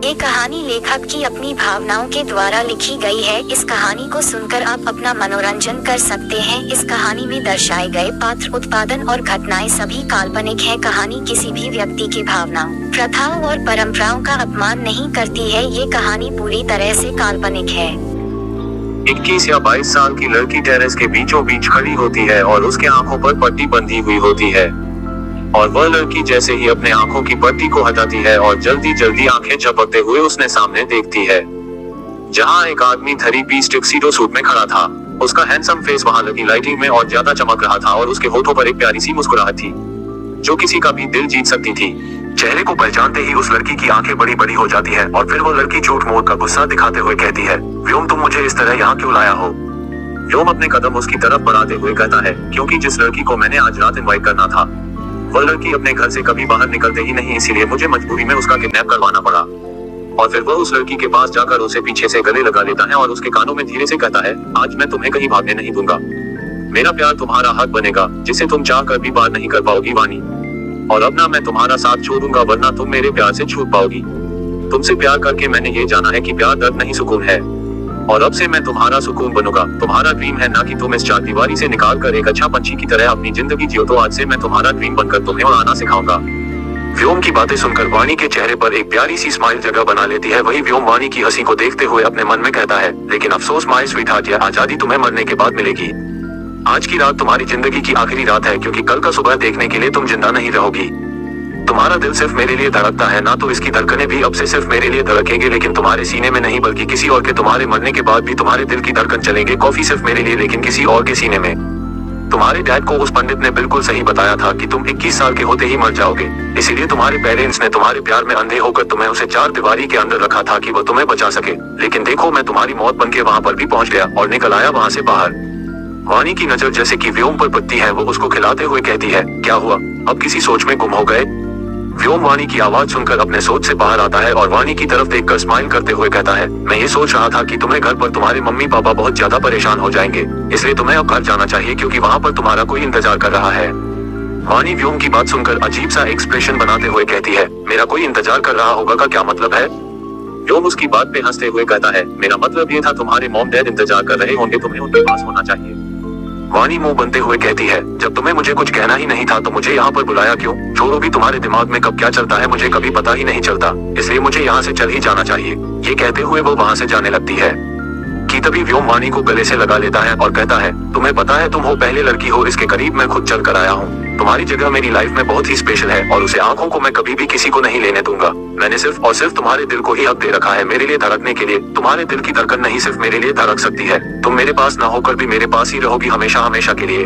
ये कहानी लेखक की अपनी भावनाओं के द्वारा लिखी गई है। इस कहानी को सुनकर आप अपना मनोरंजन कर सकते हैं। इस कहानी में दर्शाए गए पात्र, उत्पादन और घटनाएं सभी काल्पनिक है। कहानी किसी भी व्यक्ति की भावनाओं, प्रथाओं और परंपराओं का अपमान नहीं करती है। ये कहानी पूरी तरह से काल्पनिक है। 21 या 22 साल की लड़की टेरेस के बीचों बीच खड़ी होती है और उसके आंखों पर पट्टी बंधी हुई होती है, और वह लड़की जैसे ही अपने आंखों की पट्टी को हटाती है और जल्दी जल्दी आंखें झपकते हुए उसने सामने देखती है, जहां एक आदमी 3 पीस टक्सीडो सूट में खड़ा था। उसका हैंडसम फेस वहां लगी लाइटिंग में और ज्यादा चमक रहा था और उसके होठों पर एक प्यारी सी मुस्कुराहट थी जो किसी का भी दिल जीत सकती थी। चेहरे को पहचानते ही उस लड़की की आंखें बड़ी बड़ी हो जाती है और फिर वो लड़की झूठ मूठ का गुस्सा दिखाते हुए कहती है, व्योम तुम मुझे इस तरह यहाँ क्यों लाया हो? व्योम अपने कदम उसकी तरफ बढ़ाते हुए कहता है, क्योंकि जिस लड़की को मैंने आज रात इनवाइट करना था वह लड़की अपने घर से कभी बाहर निकलते ही नहीं, इसीलिए मुझे मजबूरी में उसका किडनैप करवाना पड़ा। और फिर वह उस लड़की के पास जाकर उसे पीछे से गले लगा लेता है और उसके कानों में धीरे से कहता है, आज मैं तुम्हें कहीं भागने नहीं दूंगा। मेरा प्यार तुम्हारा हक बनेगा जिसे तुम चाह कर भी पार नहीं कर पाओगी वानी। और अब ना मैं तुम्हारा साथ छोड़ूंगा वरना तुम मेरे प्यार से छूट पाओगी। तुमसे प्यार करके मैंने ये जाना है कि प्यार दर्द नहीं सुकून है, और अब से मैं तुम्हारा सुकून बनूंगा। तुम्हारा ड्रीम है ना कि तुम इस चारदीवारी से निकाल कर एक अच्छा पंछी की तरह अपनी जिंदगी जियो, तो आज से मैं तुम्हारा ड्रीम बनकर तुम्हें उड़ाना सिखाऊंगा। व्योम की बातें सुनकर वाणी के चेहरे पर एक प्यारी सी स्माइल जगह बना लेती है। वही व्योम वाणी की हंसी को देखते हुए अपने मन में कहता है, लेकिन अफसोस माय स्वीटहार्ट, यह आजादी तुम्हें मरने के बाद मिलेगी। आज की रात तुम्हारी जिंदगी की आखिरी रात है, क्योंकि कल का सुबह देखने के लिए तुम जिंदा नहीं रहोगी। तुम्हारा दिल सिर्फ मेरे लिए धड़कता है ना, तो इसकी धड़कनें भी अब से सिर्फ मेरे लिए धड़केंगे, लेकिन तुम्हारे सीने में नहीं बल्कि किसी और के। तुम्हारे मरने के बाद भी तुम्हारे दिल की धड़कन चलेंगे। कॉफी सिर्फ मेरे लिए लेकिन किसी और के सीने में। तुम्हारे डैड को उस पंडित ने बिल्कुल सही बताया था कि तुम 21 साल के होते ही मर जाओगे, इसीलिए तुम्हारे पेरेंट्स ने तुम्हारे प्यार में अंधे होकर तुम्हें उसे चार दीवारी के अंदर रखा था कि वो तुम्हें बचा सके। लेकिन देखो मैं तुम्हारी मौत बनके वहां पर भी पहुंच गया और निकल आया वहां से बाहर। वाणी की नजर जैसे कि व्योम पर पड़ती है। वो उसको खिलाते हुए कहती है, क्या हुआ, अब किसी सोच में गुम हो गए? व्योम वाणी की आवाज सुनकर अपने सोच से बाहर आता है और वाणी की तरफ देखकर स्माइल करते हुए कहता है, मैं ये सोच रहा था कि तुम्हें घर पर तुम्हारे मम्मी पापा बहुत ज्यादा परेशान हो जाएंगे, इसलिए तुम्हें अब घर जाना चाहिए क्योंकि वहां पर तुम्हारा कोई इंतजार कर रहा है। वाणी व्योम की बात सुनकर अजीब सा एक्सप्रेशन बनाते हुए कहती है, मेरा कोई इंतजार कर रहा होगा का क्या मतलब है? व्योम उसकी बात पे हंसते हुए कहता है, मेरा मतलब ये था तुम्हारे मॉम डैड इंतजार कर रहे होंगे, तुम्हें उनके पास होना चाहिए। वाणी मुंह बनते हुए कहती है, जब तुम्हें मुझे कुछ कहना ही नहीं था तो मुझे यहाँ पर बुलाया क्यों? छोड़ो भी, तुम्हारे दिमाग में कब क्या चलता है मुझे कभी पता ही नहीं चलता, इसलिए मुझे यहाँ से चल ही जाना चाहिए। ये कहते हुए वो वहाँ से जाने लगती है कि तभी व्योम वाणी को गले से लगा लेता है और कहता है, तुम्हें पता है तुम हो पहले लड़की हो इसके करीब मैं खुद चल कर आया हूँ। तुम्हारी जगह मेरी लाइफ में बहुत ही स्पेशल है और उसे आंखों को मैं कभी भी किसी को नहीं लेने दूंगा। मैंने सिर्फ और सिर्फ तुम्हारे दिल को ही हक दे रखा है मेरे लिए धड़कने के लिए। तुम्हारे दिल की धड़कन नहीं सिर्फ मेरे लिए धड़क सकती है, तुम मेरे पास ना होकर भी मेरे पास ही रहोगी हमेशा हमेशा के लिए।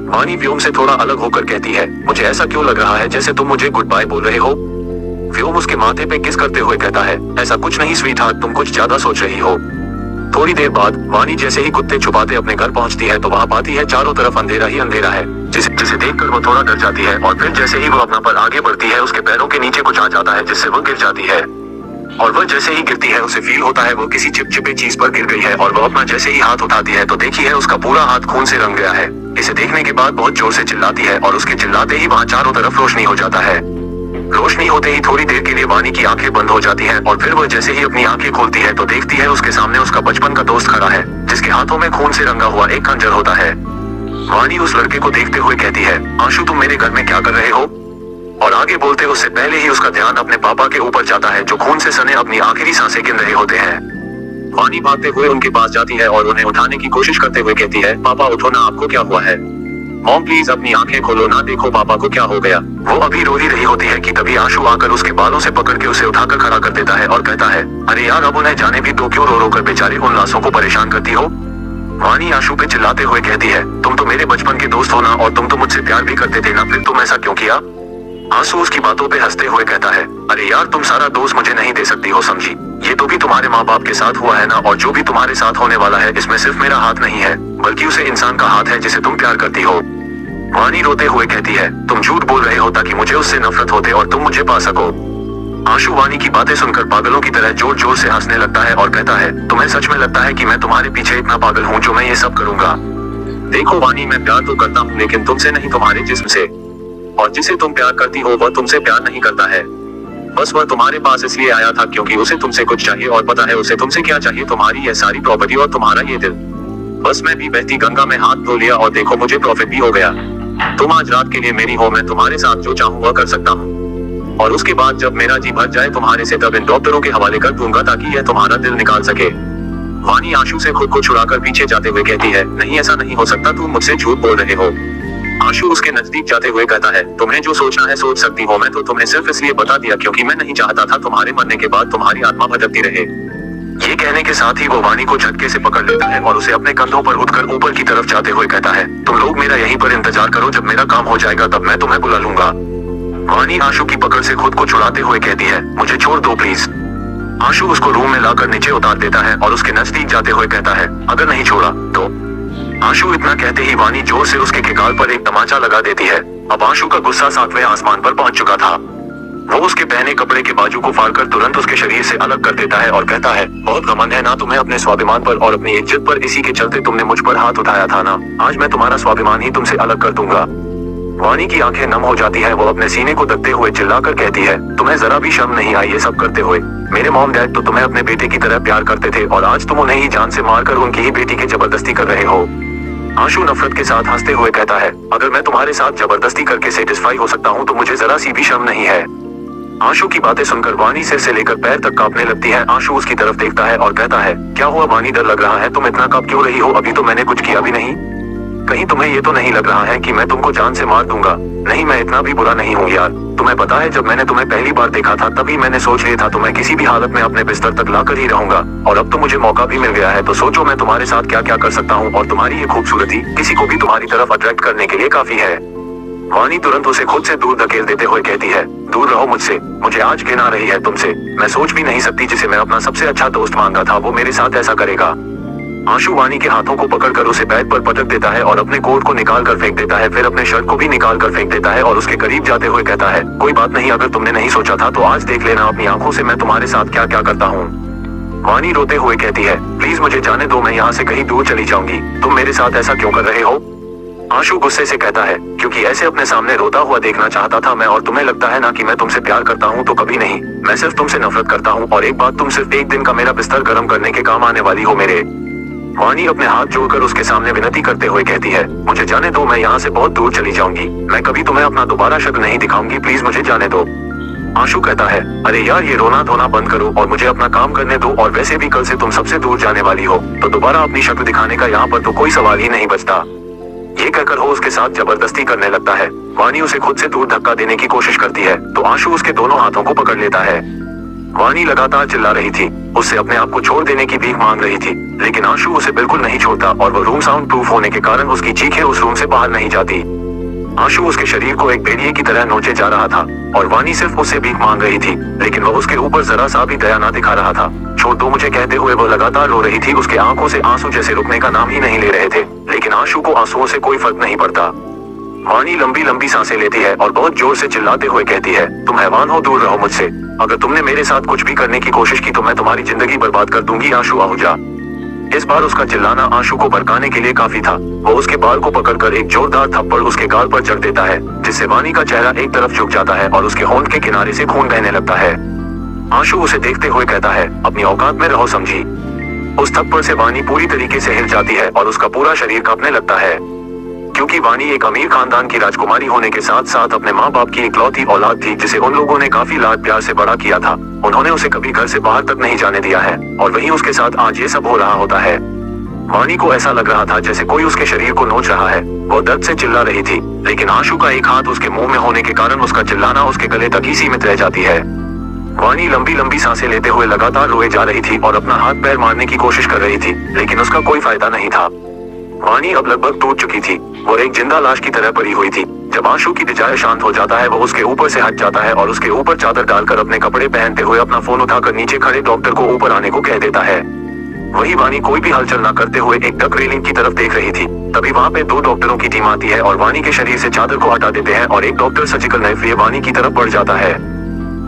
वाणी व्योम से थोड़ा अलग होकर कहती है, मुझे ऐसा क्यों लग रहा है जैसे तुम मुझे गुड बाय बोल रहे हो? व्योम उसके माथे पे किस करते हुए कहता है, ऐसा कुछ नहीं स्वीटहार्ट, तुम कुछ ज्यादा सोच रही हो। थोड़ी देर बाद वाणी जैसे ही कुत्ते छुपाते अपने घर पहुंचती है तो वहां पाती है चारों तरफ अंधेरा ही अंधेरा है, जिसे देखकर वो थोड़ा डर जाती है और फिर जैसे ही वो अपना पर आगे बढ़ती है उसके पैरों के नीचे कुछ आ जाता है जिससे वो गिर जाती है। और वह जैसे ही गिरती है उसे फील होता है वो किसी चिपचिपे चीज पर गिर गई है और वो अपना जैसे ही हाथ उठाती है तो देखी है उसका पूरा हाथ खून से रंग गया है। इसे देखने के बाद बहुत जोर से चिल्लाती है और उसके चिल्लाते ही वहाँ चारों तरफ रोशनी हो जाता है। रोशनी होते ही थोड़ी देर के लिए वाणी की आंखें बंद हो जाती हैं और फिर वह जैसे ही अपनी आंखें खोलती है तो देखती है उसके सामने उसका बचपन का दोस्त खड़ा है जिसके हाथों में खून से रंगा हुआ एक खंजर होता है। वाणी उस लड़के को देखते हुए कहती है, आशु तुम मेरे घर में क्या कर रहे हो? और आगे बोलते उससे पहले ही उसका ध्यान अपने पापा के ऊपर जाता है जो खून से सने अपनी आखिरी सांसें गिन रहे होते हैं। वाणी भागते हुए उनके पास जाती है और उन्हें उठाने की कोशिश करते हुए कहती है, पापा उठो ना, आपको क्या हुआ है? मॉम प्लीज अपनी आंखें खोलो ना, देखो पापा को क्या हो गया। वो अभी रो ही रही होती है कि तभी आशु आकर उसके बालों से पकड़ के उसे उठाकर खड़ा कर देता है और कहता है, अरे यार अब उन्हें जाने भी दो, क्यों रो रो कर बेचारे उन लाशों को परेशान करती हो? वाणी आशु पे चिल्लाते हुए कहती है, तुम तो मेरे बचपन के दोस्त हो ना, और तुम तो मुझसे प्यार भी करते थे ना, फिर तुम ऐसा क्यों किया? आंसू उसकी बातों पे हंसते हुए कहता है, अरे यार तुम सारा दोस्त मुझे नहीं दे सकती हो, समझी? ये तो भी तुम्हारे माँ बाप के साथ हुआ है ना, और जो भी तुम्हारे साथ होने वाला है इसमें सिर्फ मेरा हाथ नहीं है बल्कि उसे इंसान का हाथ है जिसे तुम प्यार करती हो। वाणी रोते हुए कहती है, तुम झूठ बोल रहे हो ताकि मुझे उससे नफरत होते और तुम मुझे पा सको। आशु वाणी की बातें सुनकर पागलों की तरह जोर जोर से हंसने लगता है और कहता है, तुम्हें सच में लगता है कि मैं तुम्हारे पीछे इतना पागल हूँ जो मैं ये सब करूंगा? देखो वाणी, मैं प्यार तो करता हूँ लेकिन तुमसे नहीं, तुम्हारे जिस्म से, और जिसे तुम प्यार करती हो वह तुमसे प्यार नहीं करता है। बस वह तुम्हारे पास इसलिए आया था क्योंकि उसे तुमसे कुछ चाहिए और पता है उसे तुमसे क्या चाहिए, तुम्हारी यह सारी प्रॉपर्टी और तुम्हारा ये दिल। बस मैं भी बहती गंगा में हाथ धो लिया और देखो मुझे प्रॉफिट भी हो गया। तुम आज रात के लिए मेरी हो, मैं तुम्हारे साथ जो चाहूँ वह कर सकता हूँ और उसके बाद जब मेरा जी भर जाए तुम्हारे से तब इन डॉक्टरों के हवाले कर दूंगा ताकि यह तुम्हारा दिल निकाल सके। वानी आशु से खुद को छुड़ाकर पीछे जाते हुए कहती है, नहीं ऐसा नहीं हो सकता, तुम मुझसे झूठ बोल रहे हो। आशु उसके नजदीक जाते हुए कहता है, तुम्हें जो सोचना है सोच सकती हो, मैं तो तुम्हें सिर्फ इसलिए बता दिया क्योंकि मैं नहीं चाहता था तुम्हारे मरने के बाद तुम्हारी आत्मा भटकती रहे। ये कहने के साथ ही वो वानी को झटके से पकड़ लेता है और उसे अपने कंधों पर उठकर ऊपर की तरफ जाते हुए कहता है, तुम लोग मेरा यहीं पर इंतजार करो, जब मेरा काम हो जाएगा तब मैं तुम्हें बुला लूंगा। वानी आशु की पकड़ से खुद को छुड़ाते हुए कहती है, मुझे छोड़ दो प्लीज। आशु उसको रूम में लाकर नीचे उतार देता है और उसके नजदीक जाते हुए कहता है, अगर नहीं छोड़ा तो। आशु इतना कहते ही वानी जोर से उसके गाल पर एक तमाचा लगा देती है। अब आशु का गुस्सा 7वें आसमान पर पहुंच चुका था। वो उसके पहने कपड़े के बाजू को फाड़कर तुरंत उसके शरीर से अलग कर देता है और कहता है, बहुत घमंड है ना तुम्हें अपने स्वाभिमान पर और अपनी इज्जत पर, इसी के चलते तुमने मुझ पर हाथ उठाया था ना, आज मैं तुम्हारा स्वाभिमान ही तुमसे अलग कर दूंगा। वानी की आंखें नम हो जाती है, वो अपने सीने को दबते हुए चिल्लाकर कहती है, तुम्हें जरा भी शर्म नहीं आई ये सब करते हुए? मेरे मॉम डैड तो तुम्हें अपने बेटे की तरह प्यार करते थे और आज तुम उन्हें ही जान से मारकर उनकी ही बेटी की जबरदस्ती कर रहे हो। आशु नफरत के साथ हंसते हुए कहता है, अगर मैं तुम्हारे साथ जबरदस्ती करके सेटिस्फाई हो सकता हूँ तो मुझे जरा सी भी शर्म नहीं है। आशु की बातें सुनकर वानी सिर से लेकर पैर तक कांपने लगती है। आशु उसकी तरफ देखता है और कहता है, क्या हुआ वानी, डर लग रहा है, तुम इतना कांप क्यों रही हो? अभी तो मैंने कुछ किया भी नहीं। कहीं तुम्हें ये तो नहीं लग रहा है कि मैं तुमको जान से मार दूंगा? नहीं, मैं इतना भी बुरा नहीं हूँ यार। तुम्हें पता है जब मैंने तुम्हें पहली बार देखा था तभी मैंने सोच लिया था तो मैं किसी भी हालत में अपने बिस्तर तक लाकर ही रहूंगा और अब तो मुझे मौका भी मिल गया है, तो सोचो मैं तुम्हारे साथ क्या क्या कर सकता हूँ और तुम्हारी ये खूबसूरती किसी को भी तुम्हारी तरफ अट्रैक्ट करने के लिए काफी है। वानी तुरंत उसे खुद से दूर धकेल देते हुए कहती है, दूर रहो मुझसे, मुझे आज घिन आ रही है तुमसे। मैं सोच भी नहीं सकती जिसे मैं अपना सबसे अच्छा दोस्त मानता था वो मेरे साथ ऐसा करेगा। आशु वानी के हाथों को पकड़कर उसे बेड पर पटक देता है और अपने कोट को निकाल कर फेंक देता है, फिर अपने शर्ट को भी निकाल कर फेंक देता है और उसके करीब जाते हुए कहता है, कोई बात नहीं, अगर तुमने नहीं सोचा था तो आज देख लेना अपनी आंखों से मैं तुम्हारे साथ क्या क्या करता हूँ। वानी रोते हुए कहती है, प्लीज मुझे जाने दो, मैं यहाँ से कहीं दूर चली जाऊंगी, तुम मेरे साथ ऐसा क्यों कर रहे हो? आशु गुस्से से कहता है, क्योंकि ऐसे अपने सामने रोता हुआ देखना चाहता था मैं, और तुम्हें लगता है ना कि मैं तुमसे प्यार करता हूँ, तो कभी नहीं, मैं सिर्फ तुमसे नफरत करता हूँ और एक बात, तुम सिर्फ एक दिन का मेरा बिस्तर गर्म करने के काम आने वाली हो मेरे। वानी अपने हाथ जोड़कर उसके सामने विनती करते हुए कहती है, मुझे जाने दो, मैं यहाँ से बहुत दूर चली जाऊंगी, मैं कभी तुम्हें अपना दोबारा शक्ल नहीं दिखाऊंगी, प्लीज मुझे जाने दो। आशु कहता है, अरे यार ये रोना धोना बंद करो और मुझे अपना काम करने दो, और वैसे भी कल से तुम सबसे दूर जाने वाली हो तो दोबारा अपनी शक्ल दिखाने का यहाँ पर तो कोई सवाल ही नहीं बचता। ये कहकर वो उसके साथ जबरदस्ती करने लगता है। वानी उसे खुद से दूर धक्का देने की कोशिश करती है तो आशु उसके दोनों हाथों को पकड़ लेता है। वानी लगातार चिल्ला रही थी, उससे अपने आप को छोड़ देने की भीख मांग रही थी, लेकिन आशु उसे बिल्कुल नहीं छोड़ता और वो रूम साउंड प्रूफ होने के कारण उसकी चीखें उस रूम से बाहर नहीं जाती। आशु उसके शरीर को एक भेड़िए की तरह नोचे जा रहा था और वानी सिर्फ उससे भीख मांग रही थी, लेकिन वह उसके ऊपर जरा सा भी दया ना दिखा रहा था। छोड़ दो मुझे कहते हुए वह लगातार रो रही थी, उसके आंखों से आंसू जैसे रुकने का नाम ही नहीं ले रहे थे, लेकिन आशु को आंसुओं से कोई फर्क नहीं पड़ता। वानी लंबी लंबी सांसें लेती है और बहुत जोर से चिल्लाते हुए कहती है, तुम हैवान हो, दूर रहो मुझसे, अगर तुमने मेरे साथ कुछ भी करने की कोशिश की तो मैं तुम्हारी जिंदगी बर्बाद कर दूंगी। आशु आहूजा। इस बार उसका चिल्लाना आशु को भड़काने के लिए काफी था। वो उसके बाल को पकड़कर एक जोरदार थप्पड़ उसके गाल पर जड़ देता है, जिससे वानी का चेहरा एक तरफ झुक जाता है और उसके होंठ के किनारे से खून बहने लगता है। आशु उसे देखते हुए कहता है, अपनी औकात में रहो समझी। उस थप्पड़ से वानी पूरी तरीके से हिल जाती है और उसका पूरा शरीर कांपने लगता है, क्योंकि वानी एक अमीर खानदान की राजकुमारी होने के साथ साथ अपने माँ बाप की इकलौती औलाद थी, जिसे उन लोगों ने काफी लाड प्यार से बड़ा किया था। उन्होंने उसे कभी घर से बाहर तक नहीं जाने दिया है और वहीं उसके साथ आज ये सब हो रहा होता है। वानी को ऐसा लग रहा था जैसे कोई उसके शरीर को नोच रहा है। वो दर्द से चिल्ला रही थी, लेकिन आशु का एक हाथ उसके मुंह में होने के कारण उसका चिल्लाना उसके गले तक ही सीमित रह जाती है। वानी लंबी लंबी सांसें लेते हुए लगातार रोए जा रही थी और अपना हाथ पैर मारने की कोशिश कर रही थी, लेकिन उसका कोई फायदा नहीं था। वानी अब लगभग टूट चुकी थी, वो एक जिंदा लाश की तरह पड़ी हुई थी। जब आशु की डिजायर शांत हो जाता है वो उसके ऊपर से हट जाता है और उसके ऊपर चादर डालकर अपने कपड़े पहनते हुए अपना फोन उठाकर नीचे खड़े डॉक्टर को ऊपर आने को कह देता है। वही वानी कोई भी हलचल न करते हुए एक डक रेलिंग की तरफ देख रही थी। तभी वहाँ पे 2 डॉक्टरों की टीम आती है और वानी के शरीर से चादर को हटा देते हैं और एक डॉक्टर सर्जिकल नाइफ लिए वानी की तरफ बढ़ जाता है।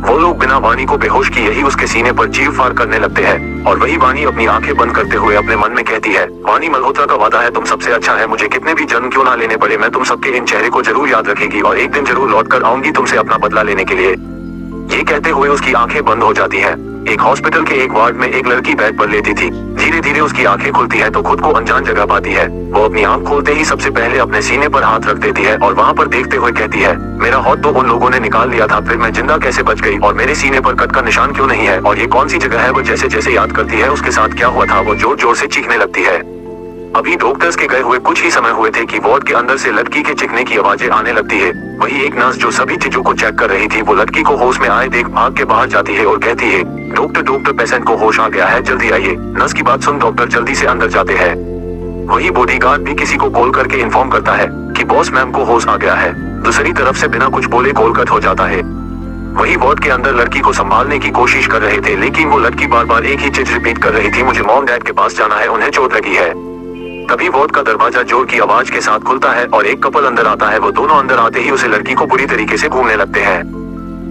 वो लोग बिना वानी को बेहोश किए ही उसके सीने पर चीर फाड़ करने लगते हैं और वही वानी अपनी आंखें बंद करते हुए अपने मन में कहती है, वानी मल्होत्रा का वादा है तुम सबसे अच्छा है, मुझे कितने भी जन्म क्यों ना लेने पड़े, मैं तुम सबके इन चेहरे को जरूर याद रखेगी और एक दिन जरूर लौट कर आऊंगी तुमसे अपना बदला लेने के लिए। ये कहते हुए उसकी आंखें बंद हो जाती हैं। एक हॉस्पिटल के एक वार्ड में एक लड़की बेड पर लेटी थी। धीरे धीरे उसकी आंखें खुलती है तो खुद को अनजान जगह पाती है। वो अपनी आंख खोलते ही सबसे पहले अपने सीने पर हाथ रख देती है और वहाँ पर देखते हुए कहती है, मेरा हाथ तो उन लोगों ने निकाल लिया था, फिर मैं जिंदा कैसे बच गई और मेरे सीने पर कट का निशान क्यों नहीं है और ये कौन सी जगह है। वो जैसे जैसे याद करती है उसके साथ क्या हुआ था, वो जोर जोर से चीखने लगती है। अभी डॉक्टर्स के गए हुए कुछ ही समय हुए थे कि वार्ड के अंदर से लड़की के चीखने की आवाजें आने लगती है। वही एक नर्स जो सभी चीजों को चेक कर रही थी, वो लड़की को होश में आए देख भाग के बाहर जाती है और कहती है, डॉक्टर डॉक्टर पेशेंट को होश आ गया है, जल्दी आइए। नर्स की बात सुन डॉक्टर जल्दी से अंदर जाते हैं। वही बॉडीगार्ड भी किसी को कॉल करके इन्फॉर्म करता है कि बॉस मैम को होश आ गया है। दूसरी तरफ से बिना कुछ बोले कॉल कट हो जाता है। वही वार्ड के अंदर लड़की को संभालने की कोशिश कर रहे थे, लेकिन वो लड़की बार बार एक ही चीज रिपीट कर रही थी, मुझे मॉम डैड के पास जाना है, उन्हें चोट लगी है। तभी वार्ड का दरवाजा जोर की आवाज के साथ खुलता है और एक कपल अंदर आता है। वो दोनों अंदर आते ही उसे लड़की को बुरी तरीके से घूमने लगते हैं।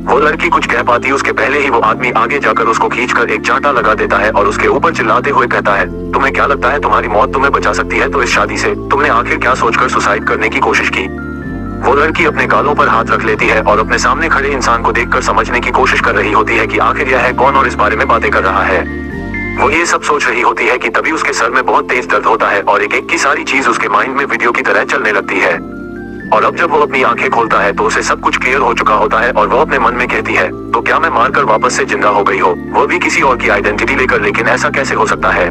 वो लड़की कुछ कह पाती उसके पहले ही वो आदमी आगे जाकर उसको खींचकर एक चांटा लगा देता है और उसके ऊपर चिल्लाते हुए कहता है, तुम्हें क्या लगता है तुम्हारी मौत तुम्हें बचा सकती है? तो इस शादी से तुमने आखिर क्या सोचकर सुसाइड करने की कोशिश की? वो लड़की अपने गालों पर हाथ रख लेती है और अपने सामने खड़े इंसान को देखकर समझने की कोशिश कर रही होती है कि आखिर यह है कौन और इस बारे में बातें कर रहा है। वो ये सब सोच रही होती है कि तभी उसके सर में बहुत तेज दर्द होता है और एक एक की सारी चीज उसके माइंड में वीडियो की तरह चलने लगती है। और अब जब वो अपनी आंखें खोलता है तो उसे सब कुछ क्लियर हो चुका होता है और वो अपने मन में कहती है, तो क्या मैं मारकर वापस से जिंदा हो गई हो, वो भी किसी और की आइडेंटिटी लेकर? लेकिन ऐसा कैसे हो सकता है?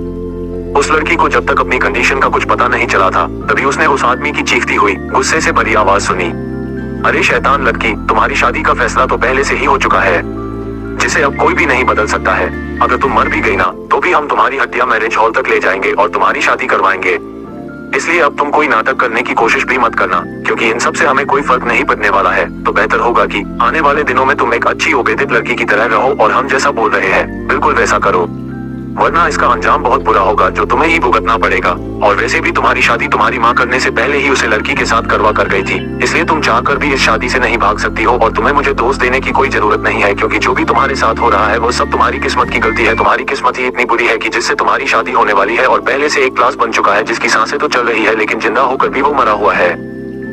उस लड़की को जब तक अपनी कंडीशन का कुछ पता नहीं चला था, तभी उसने उस आदमी की चीखती हुई गुस्से से भरी आवाज सुनी, अरे शैतान लड़की, तुम्हारी शादी का फैसला तो पहले से ही हो चुका है, जिसे अब कोई भी नहीं बदल सकता है। अगर तुम मर भी गई ना, तो भी हम तुम्हारी हड्डियां मैरिज हॉल तक ले जाएंगे और तुम्हारी शादी करवाएंगे। इसलिए अब तुम कोई नाटक करने की कोशिश भी मत करना, क्योंकि इन सब से हमें कोई फर्क नहीं पड़ने वाला है। तो बेहतर होगा कि आने वाले दिनों में तुम एक अच्छी उबेदित लड़की की तरह रहो और हम जैसा बोल रहे हैं बिल्कुल वैसा करो, वरना इसका अंजाम बहुत बुरा होगा जो तुम्हें ही भुगतना पड़ेगा। और वैसे भी तुम्हारी शादी तुम्हारी माँ करने से पहले ही उसे लड़की के साथ करवा कर गई थी, इसलिए तुम चाहकर भी इस शादी से नहीं भाग सकती हो और तुम्हें मुझे दोष देने की कोई जरूरत नहीं है, क्योंकि जो भी तुम्हारे साथ हो रहा है वो सब तुम्हारी किस्मत की गलती है। तुम्हारी किस्मत ही इतनी बुरी है कि जिससे तुम्हारी शादी होने वाली है और पहले से एक क्लास बन चुका है, जिसकी सांसें तो चल रही है लेकिन जिंदा होकर भी वो मरा हुआ है।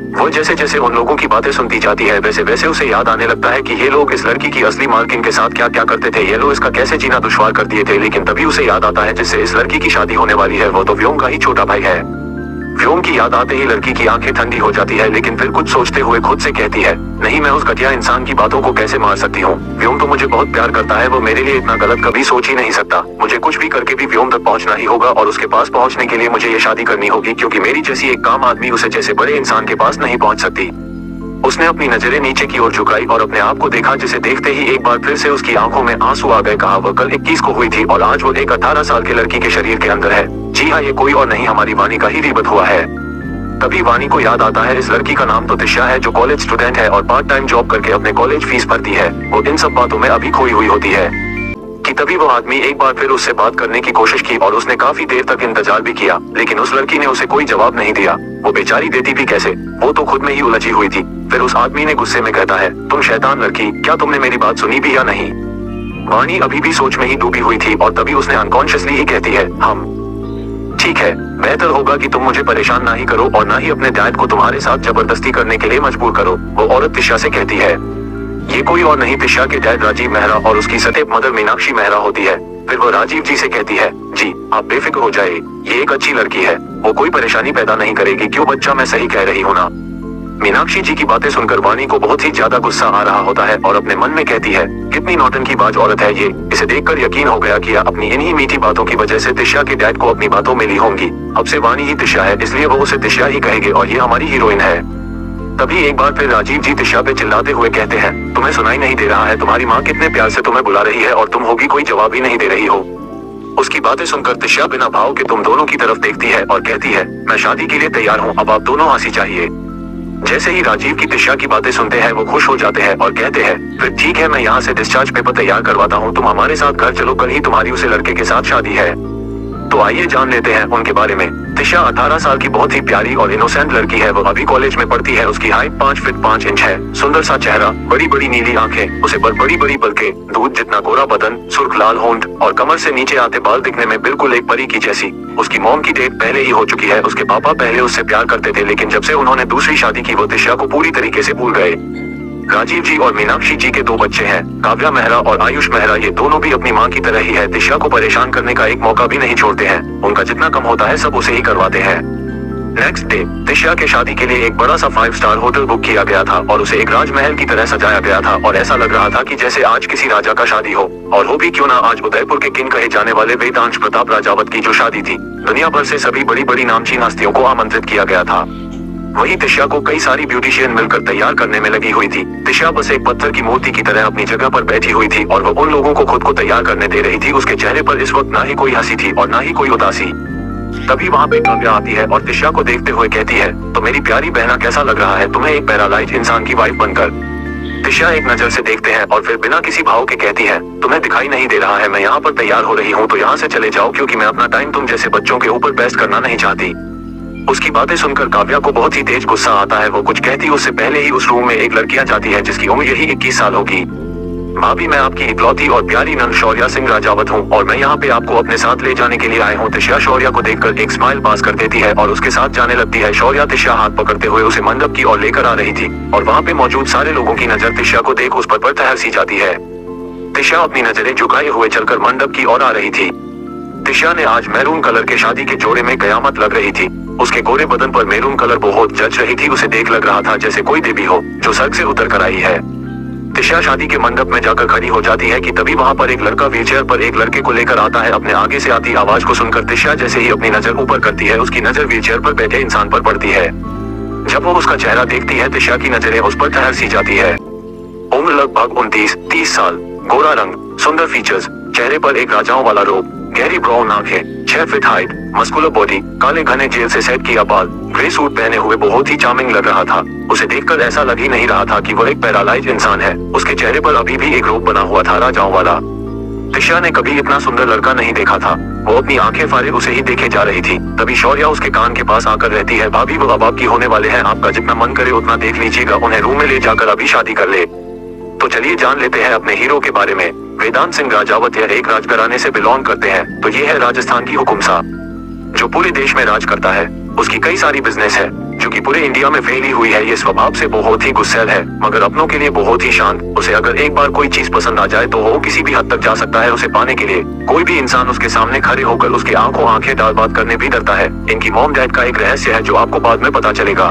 वो जैसे जैसे उन लोगों की बातें सुनती जाती है, वैसे वैसे उसे याद आने लगता है कि ये लोग इस लड़की की असली मालकिन के साथ क्या क्या करते थे, ये लोग इसका कैसे जीना दुश्वार कर दिए थे। लेकिन तभी उसे याद आता है जिससे इस लड़की की शादी होने वाली है, वो तो व्योम का ही छोटा भाई है। व्योम की याद आते ही लड़की की आंखें ठंडी हो जाती है, लेकिन फिर कुछ सोचते हुए खुद से कहती है, नहीं, मैं उस घटिया इंसान की बातों को कैसे मार सकती हूँ? व्योम तो मुझे बहुत प्यार करता है, वो मेरे लिए इतना गलत कभी सोच ही नहीं सकता। मुझे कुछ भी करके भी व्योम तक पहुँचना ही होगा और उसके पास पहुँचने के लिए मुझे ये शादी करनी होगी, क्योंकि मेरी जैसी एक काम आदमी उसे जैसे बड़े इंसान के पास नहीं पहुँच सकती। उसने अपनी नजरें नीचे की ओर झुकाई और अपने आप को देखा, जिसे देखते ही एक बार फिर से उसकी आंखों में आंसू आ गए। कहा वह कल 21 को हुई थी और आज वो एक 18 साल की लड़की के शरीर के अंदर है। जी हाँ, ये कोई और नहीं, हमारी वानी का ही रीबत हुआ है। तभी वानी को याद आता है इस लड़की का नाम तो तिशा है, जो कॉलेज स्टूडेंट है और पार्ट टाइम जॉब करके अपने कॉलेज फीस भरती है। वो इन सब बातों में अभी खोई हुई होती है कि तभी वो आदमी एक बार फिर उससे बात करने की कोशिश की और उसने काफी देर तक इंतजार भी किया, लेकिन उस लड़की ने उसे कोई जवाब नहीं दिया। वो बेचारी देती भी कैसे, वो तो खुद में ही उलझी हुई थी। फिर उस आदमी ने गुस्से में कहता है, तुम शैतान लड़की, क्या तुमने मेरी बात सुनी भी या नहीं? वानी अभी भी सोच में ही डूबी हुई थी और तभी उसने अनकॉन्शियसली ही कहती है, हम ठीक है, बेहतर होगा कि तुम मुझे परेशान ना ही करो और ना ही अपने डैड को तुम्हारे साथ जबरदस्ती करने के लिए मजबूर करो। वो औरत तिशा से कहती है। ये कोई और नहीं, तिशा के डैड राजीव मेहरा और उसकी सटेप मदर मीनाक्षी मेहरा होती है। फिर वो राजीव जी से कहती है, जी आप बेफिक्र हो जाए, ये एक अच्छी लड़की है, वो कोई परेशानी पैदा नहीं करेगी। क्यों बच्चा, मैं सही कह रही हूँ ना? मीनाक्षी जी की बातें सुनकर वानी को बहुत ही ज्यादा गुस्सा आ रहा होता है और अपने मन में कहती है, कितनी नौटंकीबाज औरत है ये। इसे देखकर यकीन हो गया कि अपनी इन्हीं मीठी बातों की वजह से तिशा के डैड को अपनी बातों में ली होंगी। अब से वानी ही तिशा है, इसलिए वो उसे तिशा ही कहेंगे और ये हमारी हीरोइन है। तभी एक बार फिर राजीव जी तिशा पे चिल्लाते हुए कहते हैं, तुम्हें सुनाई नहीं दे रहा है? तुम्हारी माँ कितने प्यार से तुम्हें बुला रही है और तुम होगी कोई जवाब ही नहीं दे रही हो। उसकी बातें सुनकर तिशा बिना भाव के तुम दोनों की तरफ देखती है और कहती है, मैं शादी के लिए तैयार हूँ, अब आप दोनों हंसी चाहिए। जैसे ही राजीव की तिशा की बातें सुनते हैं वो खुश हो जाते हैं और कहते हैं, फिर ठीक है, मैं यहाँ से डिस्चार्ज पेपर तैयार करवाता हूँ, तुम हमारे साथ घर चलो, कल ही तुम्हारी उसे लड़के के साथ शादी है। तो आइए जान लेते हैं उनके बारे में। तिशा 18 साल की बहुत ही प्यारी और इनोसेंट लड़की है। वो अभी कॉलेज में पढ़ती है। उसकी हाइट 5 फीट 5 इंच है। सुंदर सा चेहरा, बड़ी बड़ी नीली आंखें, उसे पर बड़ी बड़ी पलकें, दूध जितना गोरा बदन, सुर्ख लाल होंठ और कमर से नीचे आते बाल दिखने में बिल्कुल एक परी की जैसी। उसकी मॉम की डेट पहले ही हो चुकी है। उसके पापा पहले उससे प्यार करते थे, लेकिन जब से उन्होंने दूसरी शादी की वो तिशा को पूरी तरीके से भूल गए। राजीव जी और मीनाक्षी जी के 2 बच्चे हैं, काव्या मेहरा और आयुष मेहरा। ये दोनों भी अपनी मां की तरह ही है, दिशा को परेशान करने का एक मौका भी नहीं छोड़ते हैं। उनका जितना कम होता है सब उसे ही करवाते हैं। नेक्स्ट डे दिशा के शादी के लिए एक बड़ा सा 5 स्टार होटल बुक किया गया था और उसे एक राजमहल की तरह सजाया गया था और ऐसा लग रहा था कि जैसे आज किसी राजा का शादी हो, और हो भी क्यों ना आज उदयपुर के किंग कहे जाने वाले वेदांश प्रताप राजावत की जो शादी थी। दुनिया भर से सभी बड़ी बड़ी नामचीन हस्तियों को आमंत्रित किया गया था। वही दिशा को कई सारी ब्यूटिशियन मिलकर तैयार करने में लगी हुई थी। दिशा बस एक पत्थर की मूर्ति की तरह अपनी जगह पर बैठी हुई थी और वो उन लोगों को खुद को तैयार करने दे रही थी। उसके चेहरे पर इस वक्त ना ही कोई हंसी थी और ना ही कोई उदासी। तभी वहाँ पे काव्या आती है और दिशा को देखते हुए कहती है, तो मेरी प्यारी बहना कैसा लग रहा है तुम्हें एक पैरालाइज इंसान की वाइफ बनकर। दिशा एक नजर से देखते हैं और फिर बिना किसी भाव के कहती है, तुम्हें दिखाई नहीं दे रहा है मैं यहाँ पर तैयार हो रही हूँ, तो यहाँ से चले जाओ क्योंकि मैं अपना टाइम तुम जैसे बच्चों के ऊपर वेस्ट करना नहीं चाहती। उसकी बातें सुनकर काव्या को बहुत ही तेज गुस्सा आता है। वो कुछ कहती उससे पहले ही उस रूम में एक लड़की आ जाती है जिसकी उम्र यही 21 साल होगी। भाभी मैं आपकी इकलौती और प्यारी नंद शौर्या सिंह राजावत हूँ और मैं यहाँ पे आपको अपने साथ ले जाने के लिए आए हूँ। दिशा शौर्या को देखकर एक स्माइल पास कर देती है और उसके साथ जाने लगती है। शौर्या दिशा हाथ पकड़ते हुए उसे मंडप की ओर लेकर आ रही थी और वहाँ पे मौजूद सारे लोगों की नजर दिशा को देख उस पर ठहर सी जाती है। दिशा अपनी नजरें झुकाए हुए चलकर मंडप की ओर आ रही थी। दिशा ने आज मैरून कलर के शादी के जोड़े में कयामत लग रही थी। उसके गोरे बदन पर मैरून कलर बहुत जच रही थी। उसे देख लग रहा था जैसे कोई देवी हो जो स्वर्ग से उतर कर आई है। दिशा शादी के मंडप में जाकर खड़ी हो जाती है कि तभी वहाँ पर एक लड़का व्हीलचेयर पर एक लड़के को लेकर आता है। अपने आगे से आती आवाज को सुनकर दिशा जैसे ही अपनी नजर ऊपर करती है उसकी नजर व्हीलचेयर पर बैठे इंसान पर पड़ती है। जब वो उसका चेहरा देखती है दिशा की नजरें उस पर ठहर सी जाती है। उम्र लगभग 29-30 साल, गोरा रंग, सुंदर फीचर्स, चेहरे पर एक राजाओं वाला रूप, गहरी ब्राउन आंखें, 6 फीट हाइट, मस्कुलर बॉडी, काले घने जेल से सेट किया बाल, ग्रे सूट पहने हुए बहुत ही चार्मिंग लग रहा था। उसे देखकर ऐसा लग ही नहीं रहा था कि वो एक पैरालाइज इंसान है। उसके चेहरे पर अभी भी एक रूप बना हुआ था राजाओं वाला। दिशा ने कभी इतना सुंदर लड़का नहीं देखा था। वो अपनी आंखें फाड़े उसे ही देखे जा रही थी। तभी शौर्या उसके कान के पास आकर रहती है, भाभी वो अब आपकी होने वाले हैं, आपका जितना मन करे उतना देख लीजिएगा, उन्हें रूम में ले जाकर अभी शादी कर ले। तो चलिए जान लेते हैं अपने हीरो के बारे में। वेदांत सिंह राजावत यह एक राजघराने से बिलोंग करते हैं। तो ये है राजस्थान की हुकुमसा जो पूरे देश में राज करता है। उसकी कई सारी बिजनेस है जो कि पूरे इंडिया में फैली हुई है। ये स्वभाव से बहुत ही गुस्सैल है मगर अपनों के लिए बहुत ही शांत। उसे अगर एक बार कोई चीज पसंद आ जाए तो वो किसी भी हद तक जा सकता है उसे पाने के लिए। कोई भी इंसान उसके सामने खड़े होकर उसके आंखों आंखें डाल बात करने भी डरता है। इनकी मॉम डैड का एक रहस्य है जो आपको बाद में पता चलेगा।